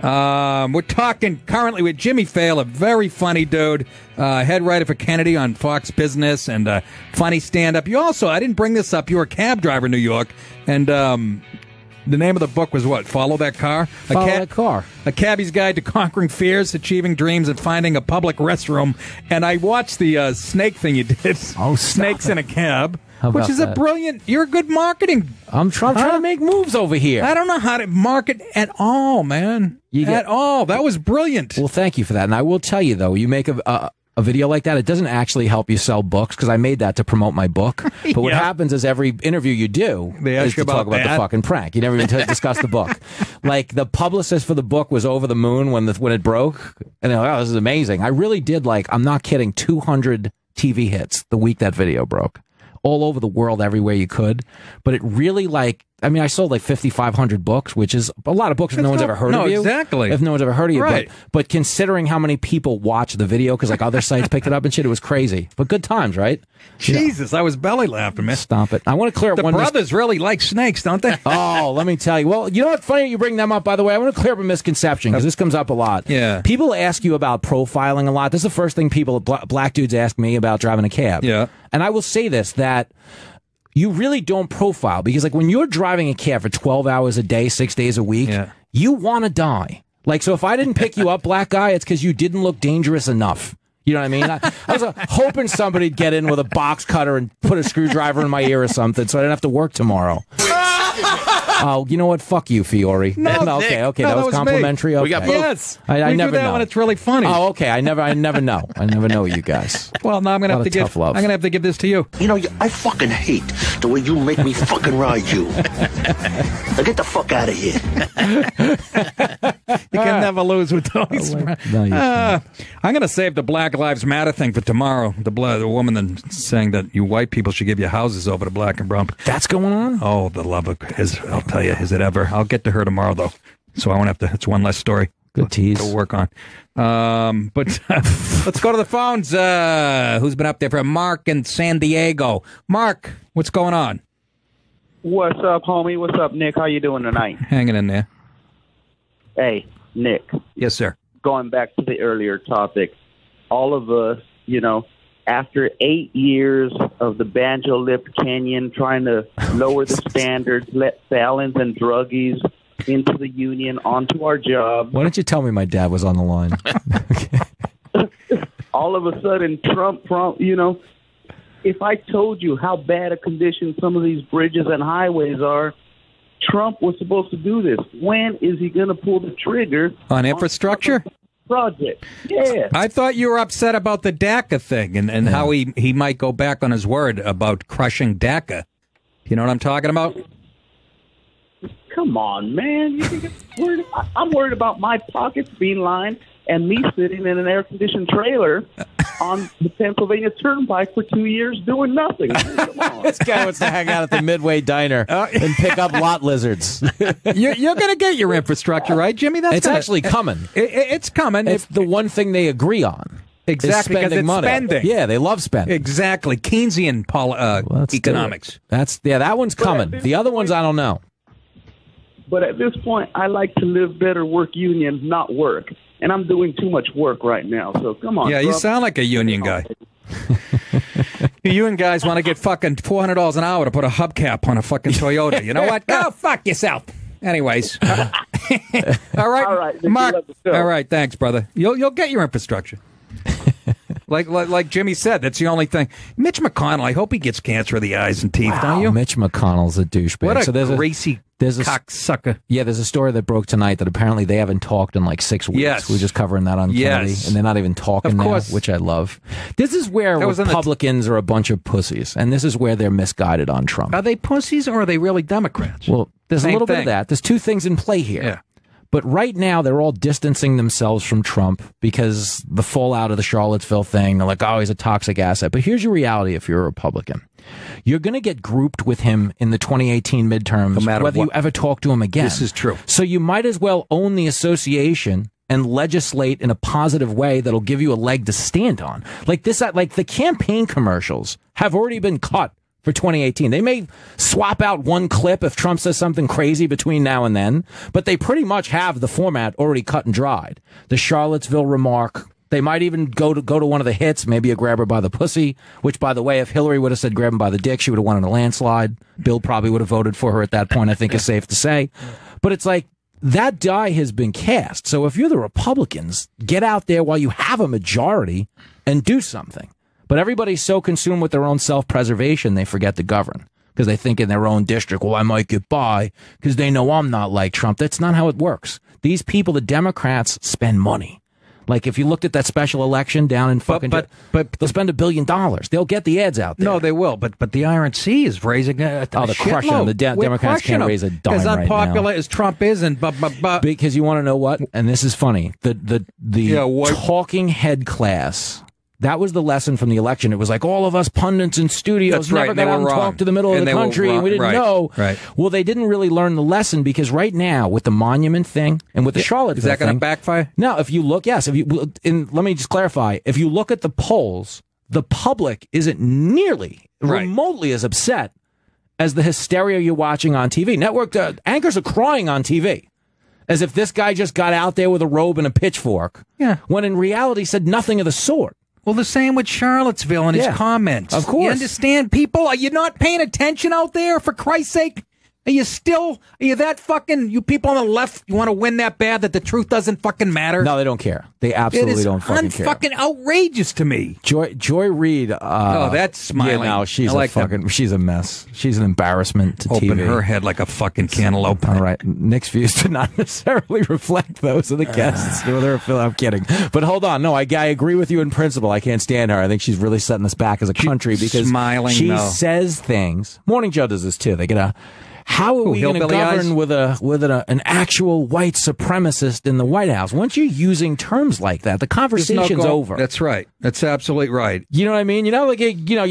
We're talking currently with Jimmy Fallon, very funny dude, head writer for Kennedy on Fox Business, and funny stand-up. You also, I didn't bring this up, you were a cab driver in New York, and the name of the book was what? Follow That Car? Follow That Car. A Cabbie's Guide to Conquering Fears, Achieving Dreams, and Finding a Public Restroom. And I watched the snake thing you did. Oh, Snakes in a Cab. How Which about is that? a brilliant, you're a good marketing. I'm trying to make moves over here. I don't know how to market at all, man. At all. That was brilliant. Well, thank you for that. And I will tell you, though, you make a video like that, it doesn't actually help you sell books, because I made that to promote my book. But what happens is every interview you do they ask is you to talk about the fucking prank. You never even discuss the book. Like, the publicist for the book was over the moon when it broke. And they're like, oh, this is amazing. I really did, I'm not kidding, 200 TV hits the week that video broke. All over the world, everywhere you could. But it really, I sold 5,500 books, which is a lot of books if no one's ever heard of you. Exactly. If no one's ever heard of you. Right. But considering how many people watch the video, because other sites picked it up and shit, it was crazy. But good times, right? Jesus, I was belly laughing, man. Stop it. I want to clear up the brothers really like snakes, don't they? Oh, let me tell you. Well, you know what's funny you bring them up, by the way? I want to clear up a misconception, because this comes up a lot. Yeah. People ask you about profiling a lot. This is the first thing black dudes ask me about driving a cab. Yeah. And I will say this, that you really don't profile, because when you're driving a cab for 12 hours a day, 6 days a week, you want to die. So if I didn't pick you up, black guy, it's because you didn't look dangerous enough. You know what I mean? I was hoping somebody'd get in with a box cutter and put a screwdriver in my ear or something so I didn't have to work tomorrow. Oh, you know what? Fuck you, Fiore. No, okay. No, that was complimentary. Me. Okay. We got both. Yes. I we never do that know when it's really funny. Oh, okay. I never know. I never know you guys. Well, now I'm gonna have to give. I'm gonna have to give this to you. You know, I fucking hate the way you make me fucking ride you. Now get the fuck out of here. You can never lose with those. No, you can't. I'm going to save the Black Lives Matter thing for tomorrow. The woman that's saying that you white people should give you houses over to black and brown. That's going on? Oh, the love of I'll tell you, is it ever? I'll get to her tomorrow, though. So I won't have to. It's one less story. Good tease. To work on. But let's go to the phones. Who's been up there for Mark in San Diego? Mark, what's going on? What's up, homie? What's up, Nick? How you doing tonight? Hanging in there. Hey, Nick. Yes, sir. Going back to the earlier topic, all of us, after 8 years of the Banjo Lip Canyon trying to lower the standards, let felons and druggies into the union, onto our job. Why don't you tell me my dad was on the line? All of a sudden, Trump, if I told you how bad a condition some of these bridges and highways are, Trump was supposed to do this. When is he going to pull the trigger on infrastructure project? Yeah. I thought you were upset about the DACA thing and how he might go back on his word about crushing DACA. You know what I'm talking about? Come on, man. You think I'm worried about my pockets being lined and me sitting in an air-conditioned trailer on the Pennsylvania Turnpike for 2 years doing nothing. Come on. This guy wants to hang out at the Midway Diner and pick up lot lizards. You're going to get your infrastructure, right, Jimmy? It's actually coming. It's coming. It's the one thing they agree on. Exactly, because it's money. spending. Yeah, they love spending. Exactly. Keynesian economics. That one's coming. The other ones, I don't know. But at this point, I like to live better, work unions, not work. And I'm doing too much work right now. So come on. Yeah, you sound like a union guy. You union guys want to get fucking $400 an hour to put a hubcap on a fucking Toyota. You know what? Go fuck yourself. Anyways. All right, Mark. All right, thanks, brother. You'll get your infrastructure. Like Jimmy said, that's the only thing. Mitch McConnell, I hope he gets cancer of the eyes and teeth, don't you? Mitch McConnell's a douchebag. What a greasy cocksucker. Yeah, there's a story that broke tonight that apparently they haven't talked in like 6 weeks. Yes. We're just covering that on Kennedy, and they're not even talking now, which I love. This is where Republicans are a bunch of pussies, and this is where they're misguided on Trump. Are they pussies or are they really Democrats? Well, there's a little bit of that. There's two things in play here. Yeah. But right now, they're all distancing themselves from Trump because the fallout of the Charlottesville thing, they're like, oh, he's a toxic asset. But here's your reality if you're a Republican. You're going to get grouped with him in the 2018 midterms, no matter whether you ever talk to him again. This is true. So you might as well own the association and legislate in a positive way that'll give you a leg to stand on. Like this, like the campaign commercials have already been cut for 2018. They may swap out one clip if Trump says something crazy between now and then, but they pretty much have the format already cut and dried. The Charlottesville remark. They might even go to one of the hits, maybe a grab her by the pussy, which, by the way, if Hillary would have said grab him by the dick, she would have won in a landslide. Bill probably would have voted for her at that point, I think is safe to say. But it's like that die has been cast. So if you're the Republicans, get out there while you have a majority and do something. But everybody's so consumed with their own self-preservation, they forget to govern because they think in their own district, well, I might get by because they know I'm not like Trump. That's not how it works. These people, the Democrats, spend money. Like if you looked at that special election down in fucking, but they'll spend $1 billion. They'll get the ads out there. No, they will. But the RNC is raising a they're crushing them. The Democrats can't raise a dime as unpopular right now. as Trump is, and because you want to know what? And this is funny. The talking head class. That was the lesson from the election. It was like all of us pundits in studios never got out and talked to the middle of the country, and we didn't know. Right. Well, they didn't really learn the lesson because right now, with the monument thing and with the Charlottesville thing... Is that going to backfire? No, if you look, yes. Let me just clarify. If you look at the polls, the public isn't nearly, remotely as upset as the hysteria you're watching on TV. Network anchors are crying on TV. As if this guy just got out there with a robe and a pitchfork. Yeah. When in reality said nothing of the sort. Well, the same with Charlottesville and his comments. Of course. You understand, people? Are you not paying attention out there, for Christ's sake? Are you that fucking, you people on the left, you want to win that bad that the truth doesn't fucking matter? No, they don't care. They absolutely don't fucking care. It's fucking outrageous to me. Joy Reid. That's smiling. Yeah, no, she's a mess. She's an embarrassment to TV. Open her head like a fucking cantaloupe. All right. Nick's views do not necessarily reflect those of the guests. I'm kidding. But hold on. No, I agree with you in principle. I can't stand her. I think she's really setting us back as a country because she says things. Morning Joe does this too. They get how are we going to govern with an actual white supremacist in the White House? Once you're using terms like that, the conversation's over. That's right. That's absolutely right. You know what I mean? You're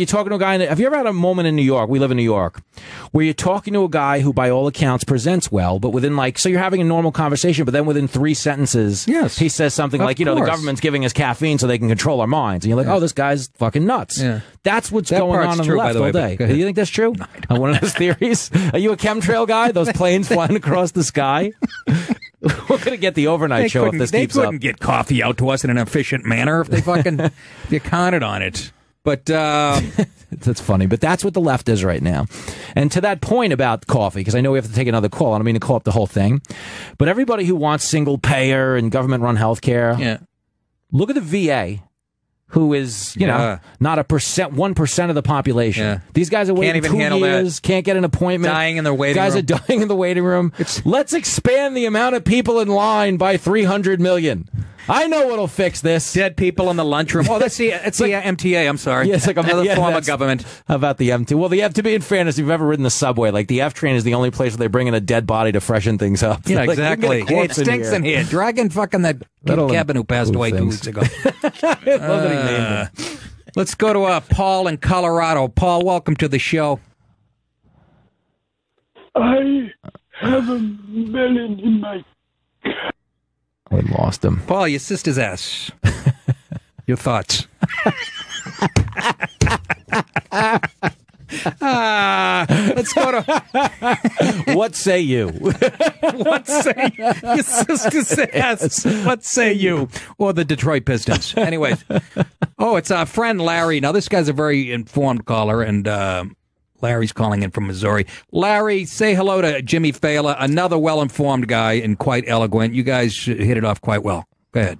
talking to a guy. Have you ever had a moment in New York? We live in New York, where you're talking to a guy who, by all accounts, presents well, but within so you're having a normal conversation, but then within 3 sentences, he says something like, the government's giving us caffeine so they can control our minds, and you're like, oh, this guy's fucking nuts. Yeah. That's what's going on the left all day. Do you think that's true? No, one of those theories? Are you a chemtrail guy? Those planes flying across the sky? We're going to get the overnight show if this keeps up. They couldn't get coffee out to us in an efficient manner if they fucking you counted on it. But that's funny. But that's what the left is right now. And to that point about coffee, because I know we have to take another call. I don't mean to call up the whole thing. But everybody who wants single payer and government-run health care, look at the VA. Who is, not 1% of the population. Yeah. These guys are waiting 2 years, can't get an appointment. Dying in their waiting room. Guys are dying in the waiting room. Let's expand the amount of people in line by 300 million. I know what'll fix this. Dead people in the lunchroom. Oh, it's the MTA. I'm sorry. Yeah, it's like another form of government. How about the MTA? Well, to be in fairness, if you've ever ridden the subway, like the F train is the only place where they bring in a dead body to freshen things up. Yeah, exactly. It stinks in here. Dragging fucking that Kevin who passed away 2 weeks ago. Let's go to Paul in Colorado. Paul, welcome to the show. I have a melon in my... We lost him. Paul, your sister's ass. Your thoughts? Let's go to. What say you? What say your sister says? What say you? Or the Detroit Pistons. Anyways. Oh, it's our friend Larry. Now, this guy's a very informed caller, and Larry's calling in from Missouri. Larry, say hello to Jimmy Fallon, another well-informed guy and quite eloquent. You guys hit it off quite well. Go ahead.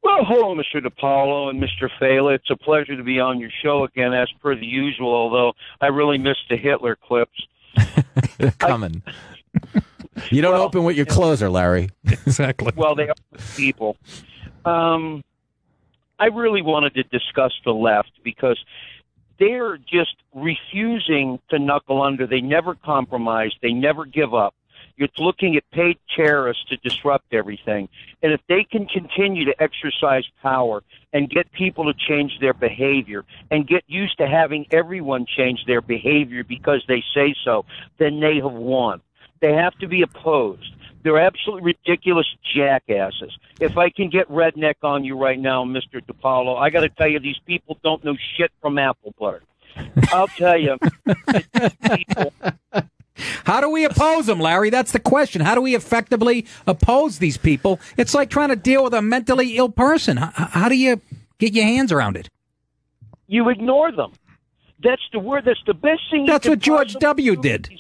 Well, hello, Mr. Dipaolo and Mr. Fallon. It's a pleasure to be on your show again, as per the usual, although I really missed the Hitler clips. Coming. You don't open with your closer, Larry. Exactly. Well, they are people. I really wanted to discuss the left because they're just refusing to knuckle under. They never compromise. They never give up. You're looking at paid terrorists to disrupt everything. And if they can continue to exercise power and get people to change their behavior and get used to having everyone change their behavior because they say so, then they have won. They have to be opposed. They're absolutely ridiculous jackasses. If I can get redneck on you right now, Mr. Dipaolo, I got to tell you, these people don't know shit from apple butter. I'll tell you. People. How do we oppose them, Larry? That's the question. How do we effectively oppose these people? It's like trying to deal with a mentally ill person. How do you get your hands around it? You ignore them. That's the word. That's the best thing. That's what George W. did.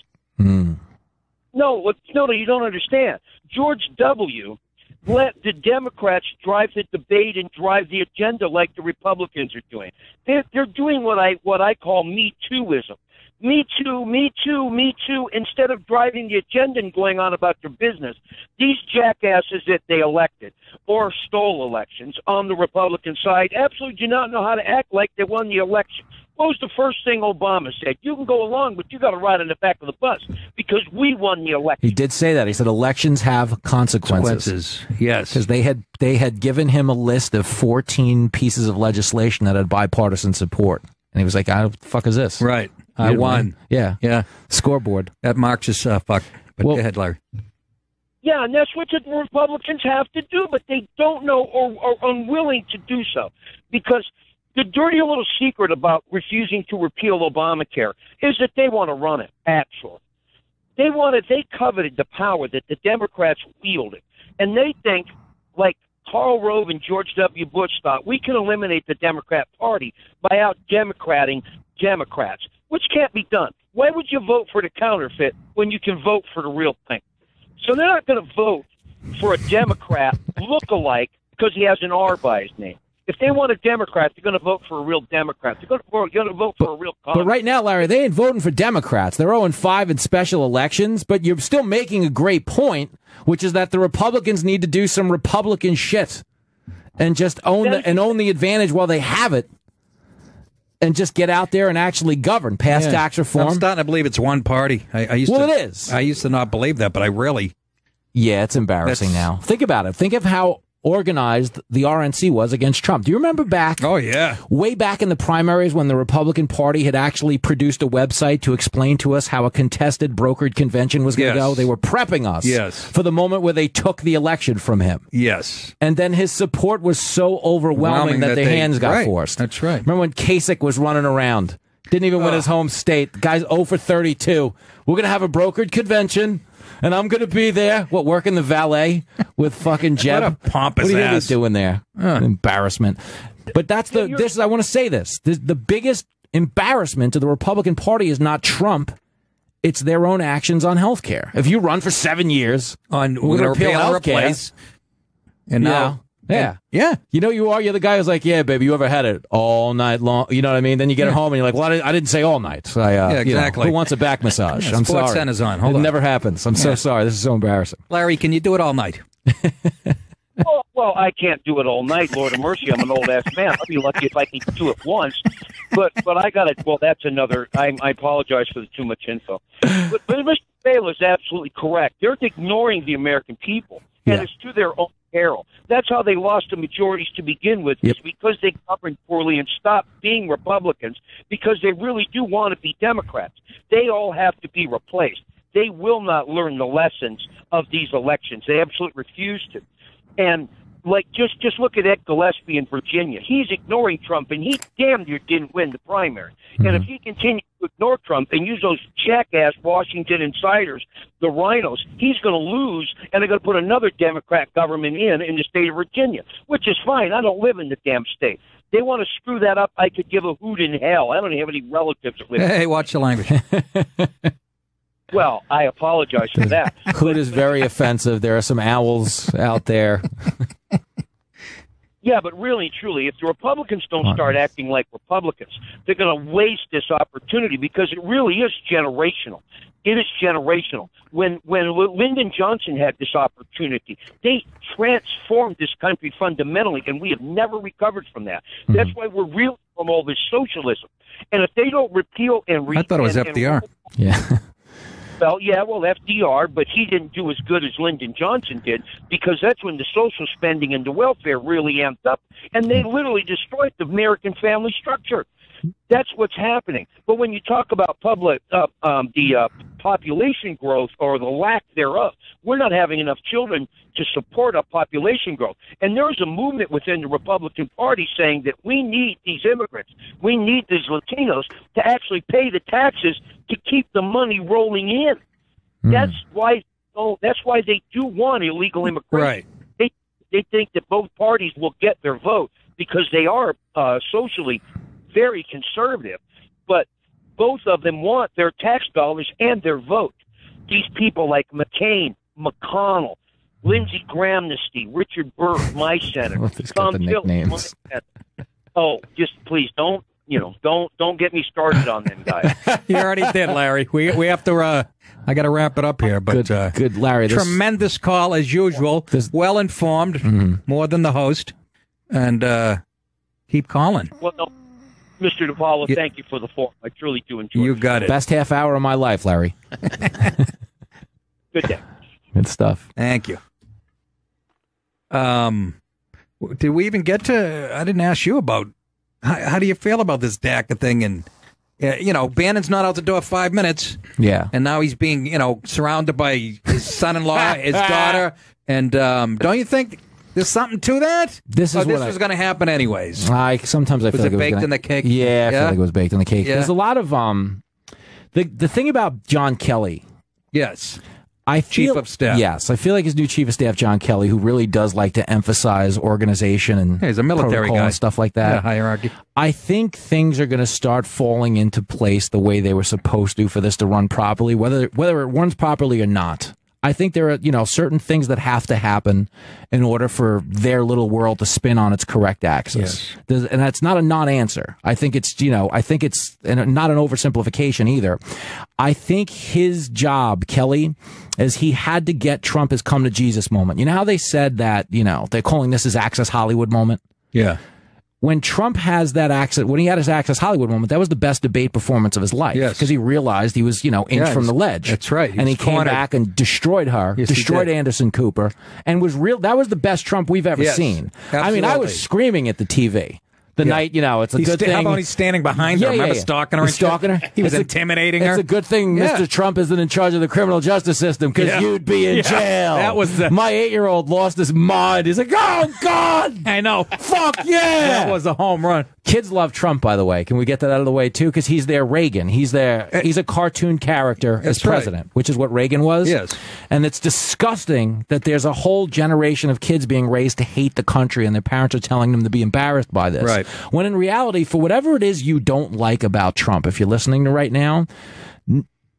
No, you don't understand. George W. let the Democrats drive the debate and drive the agenda like the Republicans are doing. They're doing what I call Me Tooism. Me too, me too, me too, instead of driving the agenda and going on about their business. These jackasses that they elected or stole elections on the Republican side absolutely do not know how to act like they won the election. What was the first thing Obama said? You can go along, but you got to ride on the back of the bus because we won the election. He did say that. He said elections have consequences. Yes. Because they had given him a list of 14 pieces of legislation that had bipartisan support. And he was like, what the fuck is this? Right. I won. Yeah. Yeah. Scoreboard. That marks us fuck. But go ahead, Larry. Yeah, and that's what the Republicans have to do, but they don't know or are unwilling to do so. Because the dirty little secret about refusing to repeal Obamacare is that they want to run it, actually. They coveted the power that the Democrats wielded. And they think, like Karl Rove and George W. Bush thought, we can eliminate the Democrat Party by out-democrating Democrats, which can't be done. Why would you vote for the counterfeit when you can vote for the real thing? So they're not going to vote for a Democrat look-alike because he has an R by his name. If they want a Democrat, they're going to vote for a real Democrat. They're going to vote for a real Congress. But right now, Larry, they ain't voting for Democrats. They're 0-5 in special elections, but you're still making a great point, which is that the Republicans need to do some Republican shit and just own the advantage while they have it. And just get out there and actually govern, pass tax reform. I'm starting to believe it's one party. It is. I used to not believe that, but I really. Yeah, it's embarrassing now. Think about it. Think of how organized the RNC was against Trump. Do you remember back? Oh, yeah. Way back in the primaries when the Republican Party had actually produced a website to explain to us how a contested brokered convention was going to go? They were prepping us for the moment where they took the election from him. Yes. And then his support was so overwhelming that their hands got forced. That's right. Remember when Kasich was running around? Didn't even win his home state. The guy's 0 for 32. We're going to have a brokered convention. And I'm going to be there, working the valet with fucking Jeb. What a pompous What do you think ass. he's doing there? Embarrassment. But that's I want to say this. The biggest embarrassment to the Republican Party is not Trump. It's their own actions on health care. If you run for 7 years on we're going to repeal health care. And now. Yeah. You know you are. You're the guy who's like, yeah, baby, you ever had it all night long? You know what I mean? Then you get home and you're like, well, I didn't say all night. Exactly. Who wants a back massage? I'm sorry. Center's on. Hold it on. never happens. I'm so sorry. This is so embarrassing. Larry, can you do it all night? Well, I can't do it all night. Lord of mercy, I'm an old ass man. I'd be lucky if I can do it once. But I got it. Well, that's another. I apologize for the too much info. But Mr. Baylor is absolutely correct. They're ignoring the American people, and it's to their own peril. That's how they lost the majorities to begin with, is because they governed poorly and stopped being Republicans because they really do want to be Democrats. They all have to be replaced. They will not learn the lessons of these elections. They absolutely refuse to. And Like, just look at Ed Gillespie in Virginia. He's ignoring Trump, and he damn near didn't win the primary. And if he continues to ignore Trump and use those jackass Washington insiders, the rhinos, he's going to lose, and they're going to put another Democrat government in the state of Virginia, which is fine. I don't live in the damn state. They want to screw that up. I could give a hoot in hell. I don't have any relatives that live Hey, watch your language. Well, I apologize for that. Hoot is very offensive. There are some owls out there. Yeah, but really, truly, if the Republicans don't start acting like Republicans, they're going to waste this opportunity because it really is generational. It is generational. When Lyndon Johnson had this opportunity, they transformed this country fundamentally, and we have never recovered from that. That's why we're reeling from all this socialism. And if they don't repeal and I thought it was FDR. Yeah. Well, FDR, but he didn't do as good as Lyndon Johnson did because that's when the social spending and the welfare really amped up, and they literally destroyed the American family structure. That's what's happening. But when you talk about the population growth or the lack thereof, we're not having enough children to support our population growth. And there's a movement within the Republican Party saying that we need these immigrants, we need these Latinos to actually pay the taxes to keep the money rolling in. That's why they do want illegal immigration. Right. They think that both parties will get their vote because they are socially very conservative, but both of them want their tax dollars and their vote. These people like McCain, McConnell, Lindsey Graham, Richard Burr, my senator, Tom Tillis. Oh, just please don't get me started on them guys. You already did, Larry. We have to. I got to wrap it up here, but good, Larry. Tremendous call as usual. Well informed, more than the host, and keep calling. Well, no, Mr. Dipaolo, thank you for the forum. I truly do enjoy it. You got it. Best half hour of my life, Larry. Good day. Good stuff. Thank you. Did we even get to? I didn't ask you about. How do you feel about this DACA thing? And Bannon's not out the door 5 minutes. Yeah, and now he's being surrounded by his son-in-law, his daughter, and don't you think there's something to that? This was going to happen anyways. Sometimes I feel like it was baked in the cake. Yeah, I feel like it was baked in the cake. Yeah. There's a lot of the thing about John Kelly. Yes. Chief of Staff. Yes, I feel like his new Chief of Staff, John Kelly, who really does like to emphasize organization and he's a military guy and stuff like that. Yeah, hierarchy. I think things are going to start falling into place the way they were supposed to for this to run properly, whether it runs properly or not. I think there are, certain things that have to happen in order for their little world to spin on its correct axis. Yes. And that's not a non-answer. I think it's, not an oversimplification either. I think his job, Kelly, is he had to get Trump his come to Jesus moment. You know how they said that, they're calling this his Access Hollywood moment? Yeah. When Trump has that when he had his Access Hollywood moment, that was the best debate performance of his life. Yes. Because he realized he was, inch from the ledge. That's right. And he came back and destroyed her, destroyed Anderson Cooper, and that was the best Trump we've ever seen. Absolutely. I mean, I was screaming at the TV. The night, it's a good thing. How about he's standing behind her? Remember stalking her? Stalking her? He was intimidating her. It's a good thing Mr. Trump isn't in charge of the criminal justice system because you'd be in jail. That was my 8-year-old lost his mind. He's like, oh, God. I know. Fuck yeah. That was a home run. Kids love Trump, by the way. Can we get that out of the way, too? Because he's their Reagan. He's a cartoon character as president, which is what Reagan was. Yes. And it's disgusting that there's a whole generation of kids being raised to hate the country and their parents are telling them to be embarrassed by this. Right. When in reality, for whatever it is you don't like about Trump, if you're listening to right now,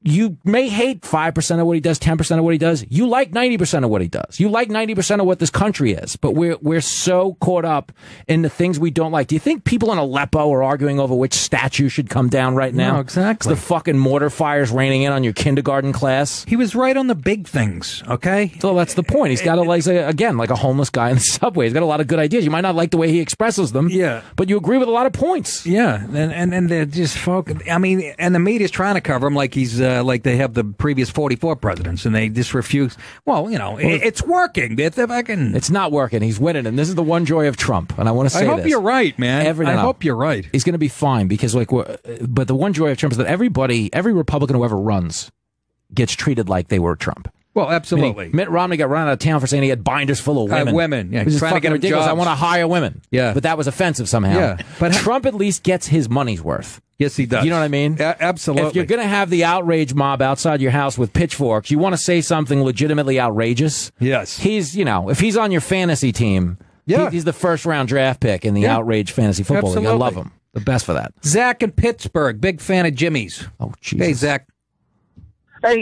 you may hate 5% of what he does, 10% of what he does. You like 90% of what he does. You like 90% of what this country is. But we're so caught up in the things we don't like. Do you think people in Aleppo are arguing over which statue should come down right now? No, exactly. It's the fucking mortar fires raining in on your kindergarten class. He was right on the big things, okay? So that's the point. He's got like a homeless guy in the subway. He's got a lot of good ideas. You might not like the way he expresses them. Yeah. But you agree with a lot of points. Yeah. And they're just focused. I mean, and the media's trying to cover him like he's like they have the previous 44 presidents, and they just refuse. Well, it's working. It's not working. He's winning, and this is the one joy of Trump. And I want to say I hope you're right, man. I hope you're right. He's going to be fine because, but the one joy of Trump is that every Republican who ever runs gets treated like they were Trump. Well, absolutely. Meaning Mitt Romney got run out of town for saying he had binders full of women. Women, yeah. Which is Trying to fucking get them ridiculous. I jobs. want to hire women. Yeah. But that was offensive somehow. Yeah. But Trump at least gets his money's worth. Yes, he does. You know what I mean? Absolutely. If you're going to have the outrage mob outside your house with pitchforks, you want to say something legitimately outrageous. Yes. He's, if he's on your fantasy team, he's the first round draft pick in the outrage fantasy football league. I love him. The best for that. Zach in Pittsburgh, big fan of Jimmy's. Oh, Jesus. Hey, Zach. Hey,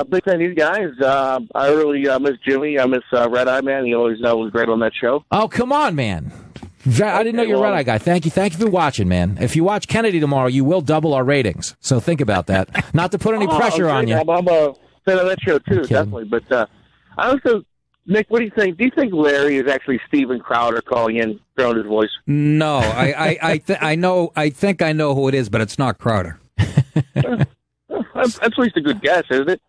big fan of you guys. I really miss Jimmy. I miss Red Eye Man. He always was great on that show. Oh, come on, man. I didn't know you're a Red Eye guy. Thank you for watching, man. If you watch Kennedy tomorrow, you will double our ratings. So think about that. Not to put any pressure on you. I'm a fan of that show, too, definitely. But I also, Nick, what do you think? Do you think Larry is actually Steven Crowder calling in, throwing his voice? No, I think I know who it is, but it's not Crowder. That's at least a good guess, isn't it?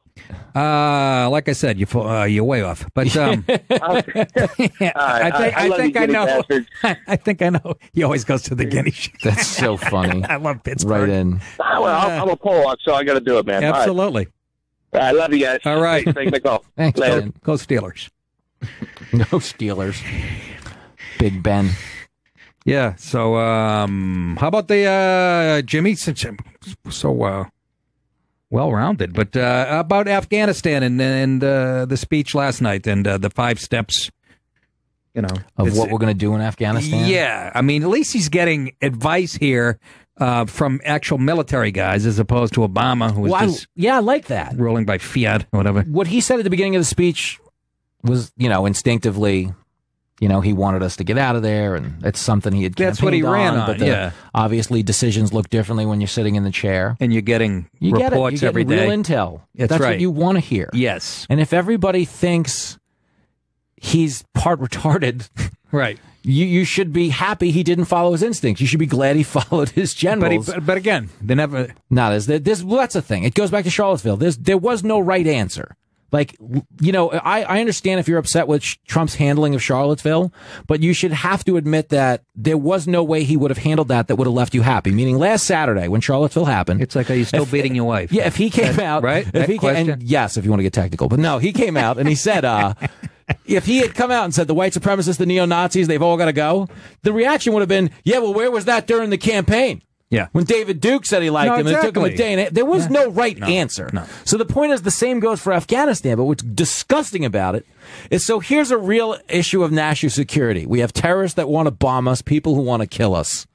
Like I said, you're way off. But I think I know. I think I know. He always goes to the guinea shit. That's so funny. I love Pittsburgh. Right in. Well, I'm a Pollock, so I got to do it, man. Absolutely. All right. I love you guys. All right. Take my call. Thanks, Later. man. Go Steelers. No Steelers. Big Ben. Yeah. So, how about the Jimmy? Since so well-rounded, but about Afghanistan and the speech last night and the 5 steps. Of what we're going to do in Afghanistan. Yeah, I mean, at least he's getting advice here from actual military guys as opposed to Obama, who was I like that. Ruling by fiat or whatever. What he said at the beginning of the speech was, instinctively, he wanted us to get out of there, and it's something he had That's what he ran on, but obviously, decisions look differently when you're sitting in the chair. And you're getting reports every day. Real intel. That's right. What you want to hear. Yes. And if everybody thinks he's part retarded, right, you should be happy he didn't follow his instincts. You should be glad he followed his generals. But again, they never. Well, that's the thing. It goes back to Charlottesville. There was no right answer. Like, I understand if you're upset with Trump's handling of Charlottesville, but you should have to admit that there was no way he would have handled that would have left you happy. Meaning last Saturday when Charlottesville happened. It's like, are you still beating your wife? Yeah, if he came out. Right? And yes, if you want to get technical. But no, he came out and he said, if he had come out and said the white supremacists, the neo-Nazis, they've all got to go, the reaction would have been, yeah, well, where was that during the campaign? Yeah. When David Duke said he liked him, and it took him a day. And there was no right answer. No. So the point is the same goes for Afghanistan. But what's disgusting about it is, so here's a real issue of national security. We have terrorists that want to bomb us, people who want to kill us.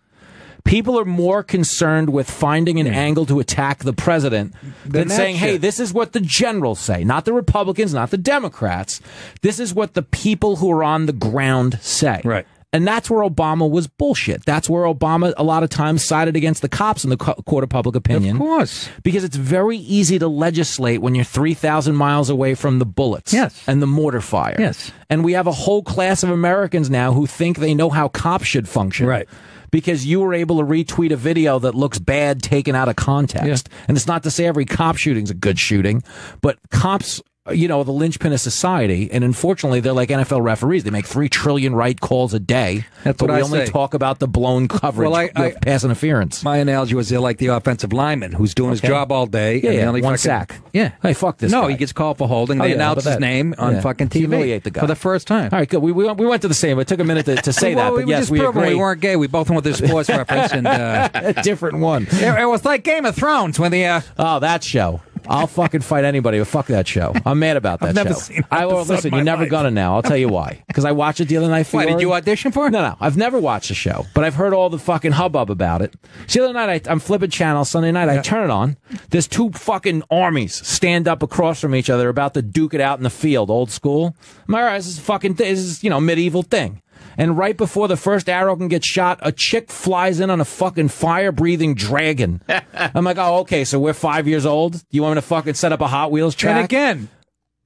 People are more concerned with finding an angle to attack the president than saying, hey, this is what the generals say. Not the Republicans, not the Democrats. This is what the people who are on the ground say. Right. And that's where Obama was bullshit. That's where Obama a lot of times sided against the cops in the court of public opinion. Of course. Because it's very easy to legislate when you're 3,000 miles away from the bullets and the mortar fire. Yes. And we have a whole class of Americans now who think they know how cops should function. Right. Because you were able to retweet a video that looks bad taken out of context. Yeah. And it's not to say every cop shooting's a good shooting, but cops, the linchpin of society, and unfortunately, they're like NFL referees. They make 3 trillion right calls a day. That's but what we I only say. talk about the blown coverage of pass interference. My analogy was they're like the offensive lineman who's doing his job all day. Yeah, and they only one fucking, sack. Yeah. Hey, fuck this No, guy. he gets called for holding. They announce his name on fucking TV. Humiliate the guy. For the first time. All right, good. We went to the same. It took a minute to say that, but yes, we agree. We weren't gay. We both went with the sports reference. And, a different one. It was like Game of Thrones when the... Oh, that show. I'll fucking fight anybody, but fuck that show. I'm mad about that I've never show. seen an I will episode listen. in my You're never life. gonna now. I'll tell you why. Because I watched it the other night. Why, did you audition for it? No. I've never watched the show, but I've heard all the fucking hubbub about it. See, the other night I'm flipping channels. Sunday night I turn it on. There's 2 fucking armies stand up across from each other, about to duke it out in the field, old school. I'm like, all right, this is fucking. This is medieval thing. And right before the first arrow can get shot, a chick flies in on a fucking fire-breathing dragon. I'm like, oh, okay, so we're 5 years old? You want me to fucking set up a Hot Wheels track? And again,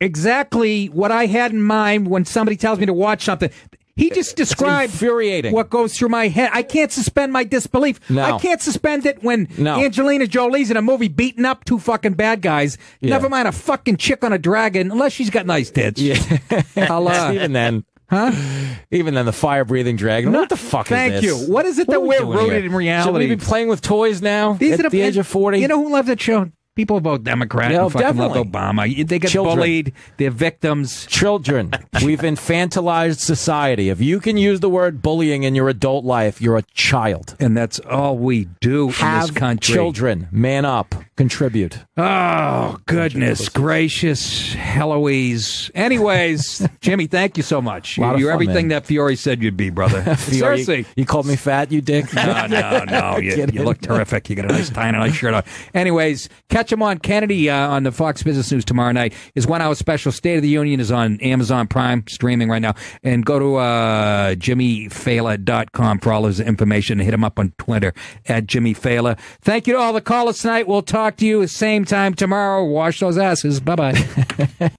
exactly what I had in mind when somebody tells me to watch something. He just described infuriating. What goes through my head. I can't suspend my disbelief. No. I can't suspend it when Angelina Jolie's in a movie beating up 2 fucking bad guys. Yeah. Never mind a fucking chick on a dragon, unless she's got nice tits. Yeah. I'll, Even then. Huh? Even then, the fire-breathing dragon. What the fuck is Thank this? you. What is it that are we we're doing rooted here? in reality? Should we be playing with toys now These at are the age of 40? You know who loves that show? People vote Democrat and fucking love Obama. They get bullied. They're victims. Children. We've infantilized society. If you can use the word bullying in your adult life, you're a child. And that's all we do in this country. Children. Man up. Contribute. Oh, goodness gracious. Heloise. Anyways, Jimmy, thank you so much. You're everything that Fiore said you'd be, brother. Seriously. You called me fat, you dick? No. You look terrific. You got a nice tie and a nice shirt on. Anyways, catch him on Kennedy on the Fox Business News tomorrow night. His 1 hour special State of the Union is on Amazon Prime, streaming right now. And go to jimmyfela.com for all his information. Hit him up on Twitter at Jimmy Fela. Thank you to all the callers tonight. We'll talk to you same time tomorrow. Wash those asses. Bye-bye.